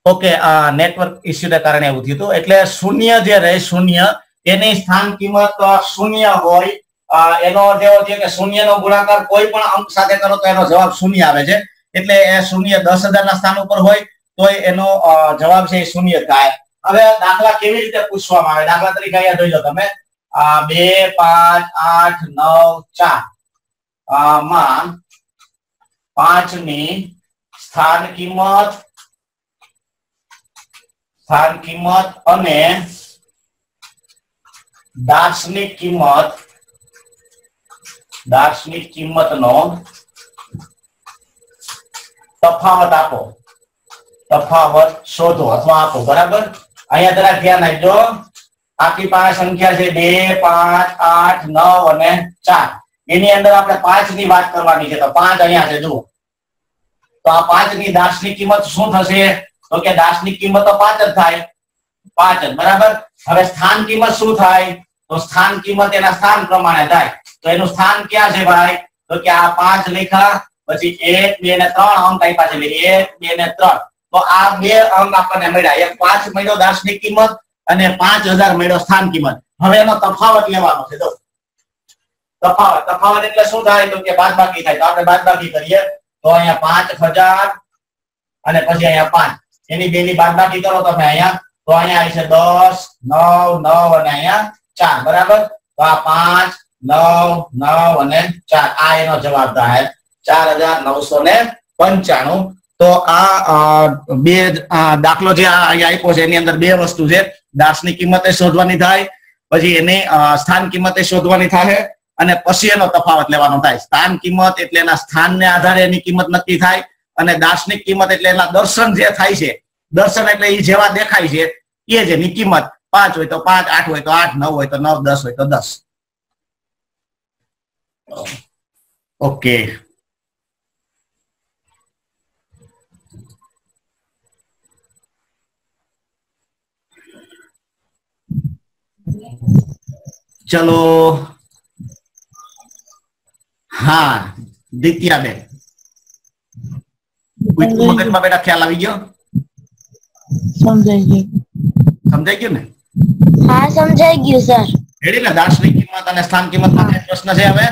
ઓકે, નેટવર્ક ઇસ્યુને કારણે એવું થયું હતું. એટલે શૂન્ય જે રહે શૂન્ય એની સ્થાન કિંમત શૂન્ય હોય. એનો અર્થ એવો છે કે શૂન્ય નો ગુણાકાર કોઈ પણ અંક સાથે કરો તો એનો જવાબ શૂન્ય આવે છે. એટલે એ શૂન્ય 10,000 ના સ્થાન ઉપર હોય તો એનો જવાબ છે એ શૂન્ય થાય. હવે દાખલા કેવી રીતે પૂછવામાં આવે? દાખલા તરીકે અહીંયા જોઈ લો તમે 2, 5, 8, 9, 4 માં 5 ની સ્થાન કિંમત અને દાર્શનિક કિંમતનો તફાવત આપો. તફાવત શોધો અથવા આપો. બરાબર, અહીંયા જરા ધ્યાન આપજો. આખી 5 સંખ્યા છે 2, 5, 8, 9 અને 4. એની અંદર આપણે 5 ની વાત કરવાની છે તો 5 અહીંયા છે જુઓ. તો આ 5 ની દાર્શનિક કિંમત શું થશે તો કે દાર્શનિક કિંમત તો 5 જ થાય. 5 જ. બરાબર, હવે સ્થાન કિંમત શું થાય તો સ્થાન કિંમત એના સ્થાન પ્રમાણે થાય. તો એનું સ્થાન ક્યાં છે ભાઈ તો કે આ 5 લખ્યા પછી 1, 2 અને 3 અંક આપ્યા છે. 1, 2 અને 3 તો આ બે અંક આપણને મળ્યા. એક 5 મળ્યો દાર્શનિક કિંમત અને 5000 મળ્યો સ્થાન કિંમત. હવે એનો તફાવત લેવાનો છે. તો તફાવત એટલે શું થાય તો કે બાદબાકી થાય. તો આપણે બાદબાકી કરીએ તો અહીંયા 5000 અને પછી અહીંયા 5 એની બેની બાદબાકી કરો તમે અહીંયા તો અહીંયા આવી છે 10, 9, 9 અને અહીંયા 4. બરાબર, તો આ 5, 9, 9 અને 4 આ એનો જવાબ થાય 4995. તો આ બે દાખલો જે અહીંયા આપ્યો છે એની અંદર બે વસ્તુ છે. દાર્શનિક કિંમતે શોધવાની થાય, પછી એની સ્થાન કિંમતે શોધવાની થાય અને પછી એનો તફાવત લેવાનો થાય. સ્થાન કિંમત એટલે એના સ્થાનને આધારે એની કિંમત નક્કી થાય અને દાર્શનિક કિંમત એટલે એના દર્શન જે થાય છે. દર્શન એટલે એ જેવા દેખાય છે એ જ એની કિંમત. 5 હોય તો 5, 8 હોય તો 8, 9 હોય તો 9, 10 હોય તો 10. ઓકે, ચલો. હા, દિત્યાબેન મગજમાં બેટા ખ્યાલ આવી ગયો? સમજાઈ ગયું ને? હા, સમજાઈ ગયું સર. રેડી ને? દાર્શનિક કિંમત અને સ્થાન કિંમત માટે પ્રશ્ન છે હવે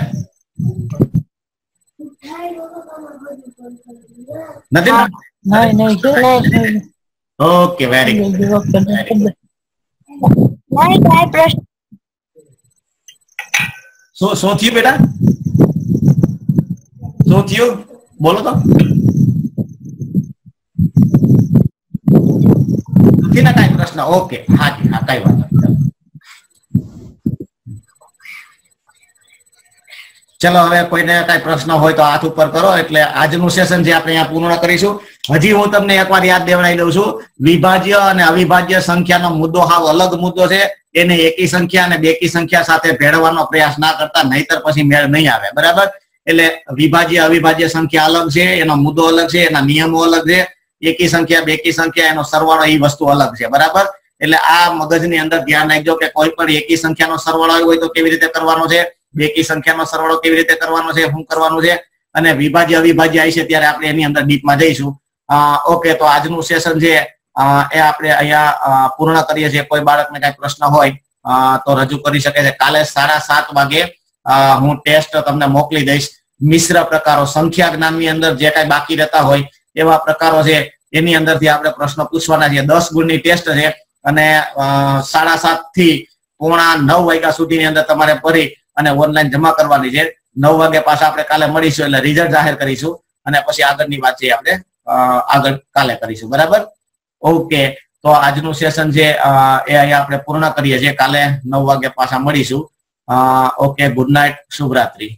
નથી? Okay, very good. नहीं काय प्रश्न શું થયું બેટા? શું થયું બોલો તો. નથી ના કઈ પ્રશ્ન? ઓકે, હા જી હા, કઈ વાત નથી. ચલો હવે કોઈને કઈ પ્રશ્ન હોય તો હાથ ઉપર કરો, એટલે આજનું સેશન જે આપણે અહીંયા પૂર્ણ કરીશું. હજી હું તમને એકવાર યાદ દેવડાવી દઉં છું, વિભાજ્ય અને અવિભાજ્ય સંખ્યાનો મુદ્દો હાવ અલગ મુદ્દો છે. એને એકી સંખ્યા અને બેકી સંખ્યા સાથે ભેળવવાનો પ્રયાસ ના કરતા, નહીતર પછી મેળ નહીં આવે. બરાબર? એટલે વિભાજ્ય અવિભાજ્ય સંખ્યા અલગ છે, એનો મુદ્દો અલગ છે, એના નિયમો અલગ છે. એકી સંખ્યા બેકી સંખ્યા એનો સરવાળો એ વસ્તુ અલગ છે. બરાબર? એટલે આ મગજની અંદર ધ્યાન રાખજો કે કોઈ પણ એકી સંખ્યાનો સરવાળો આવ્યો હોય તો કેવી રીતે કરવાનો છે, બેકી સંખ્યાનો સરવાળો કેવી રીતે કરવાનો છે, શું કરવાનું છે, અને વિભાજ્ય અવિભાજ્ય આવી છે ત્યારે આપણે એની અંદર ડીપમાં જઈશું. ઓકે, તો આજનું સેશન છે એ આપણે અહીંયા પૂર્ણ કરીએ છીએ. કોઈ બાળકને કઈ પ્રશ્ન હોય તો રજૂ કરી શકે છે. કાલે 7:30 વાગે હું ટેસ્ટ તમને મોકલી દઈશ. મિશ્ર પ્રકારો, સંખ્યા જ્ઞાનની અંદર જે કઈ બાકી રહેતા હોય એવા પ્રકારો છે એની અંદરથી આપણે પ્રશ્નો પૂછવાના છે. 10 ગુણની ટેસ્ટ છે અને 7:30 થી 8:45 વાગ્યા સુધીની અંદર તમારે ભરી અને ઓનલાઈન જમા કરવાની છે. 9 વાગે પાછા આપણે કાલે મળીશું, એટલે રિઝલ્ટ જાહેર કરીશું અને પછી આગળની વાત છે આપણે આગળ કાલે કરીશું. બરાબર? ઓકે, તો આજનું સેશન છે એ અહીંયા આપણે પૂર્ણ કરીએ છીએ. કાલે 9 વાગે પાછા મળીશું. Okay, good night, શુભરાત્રી.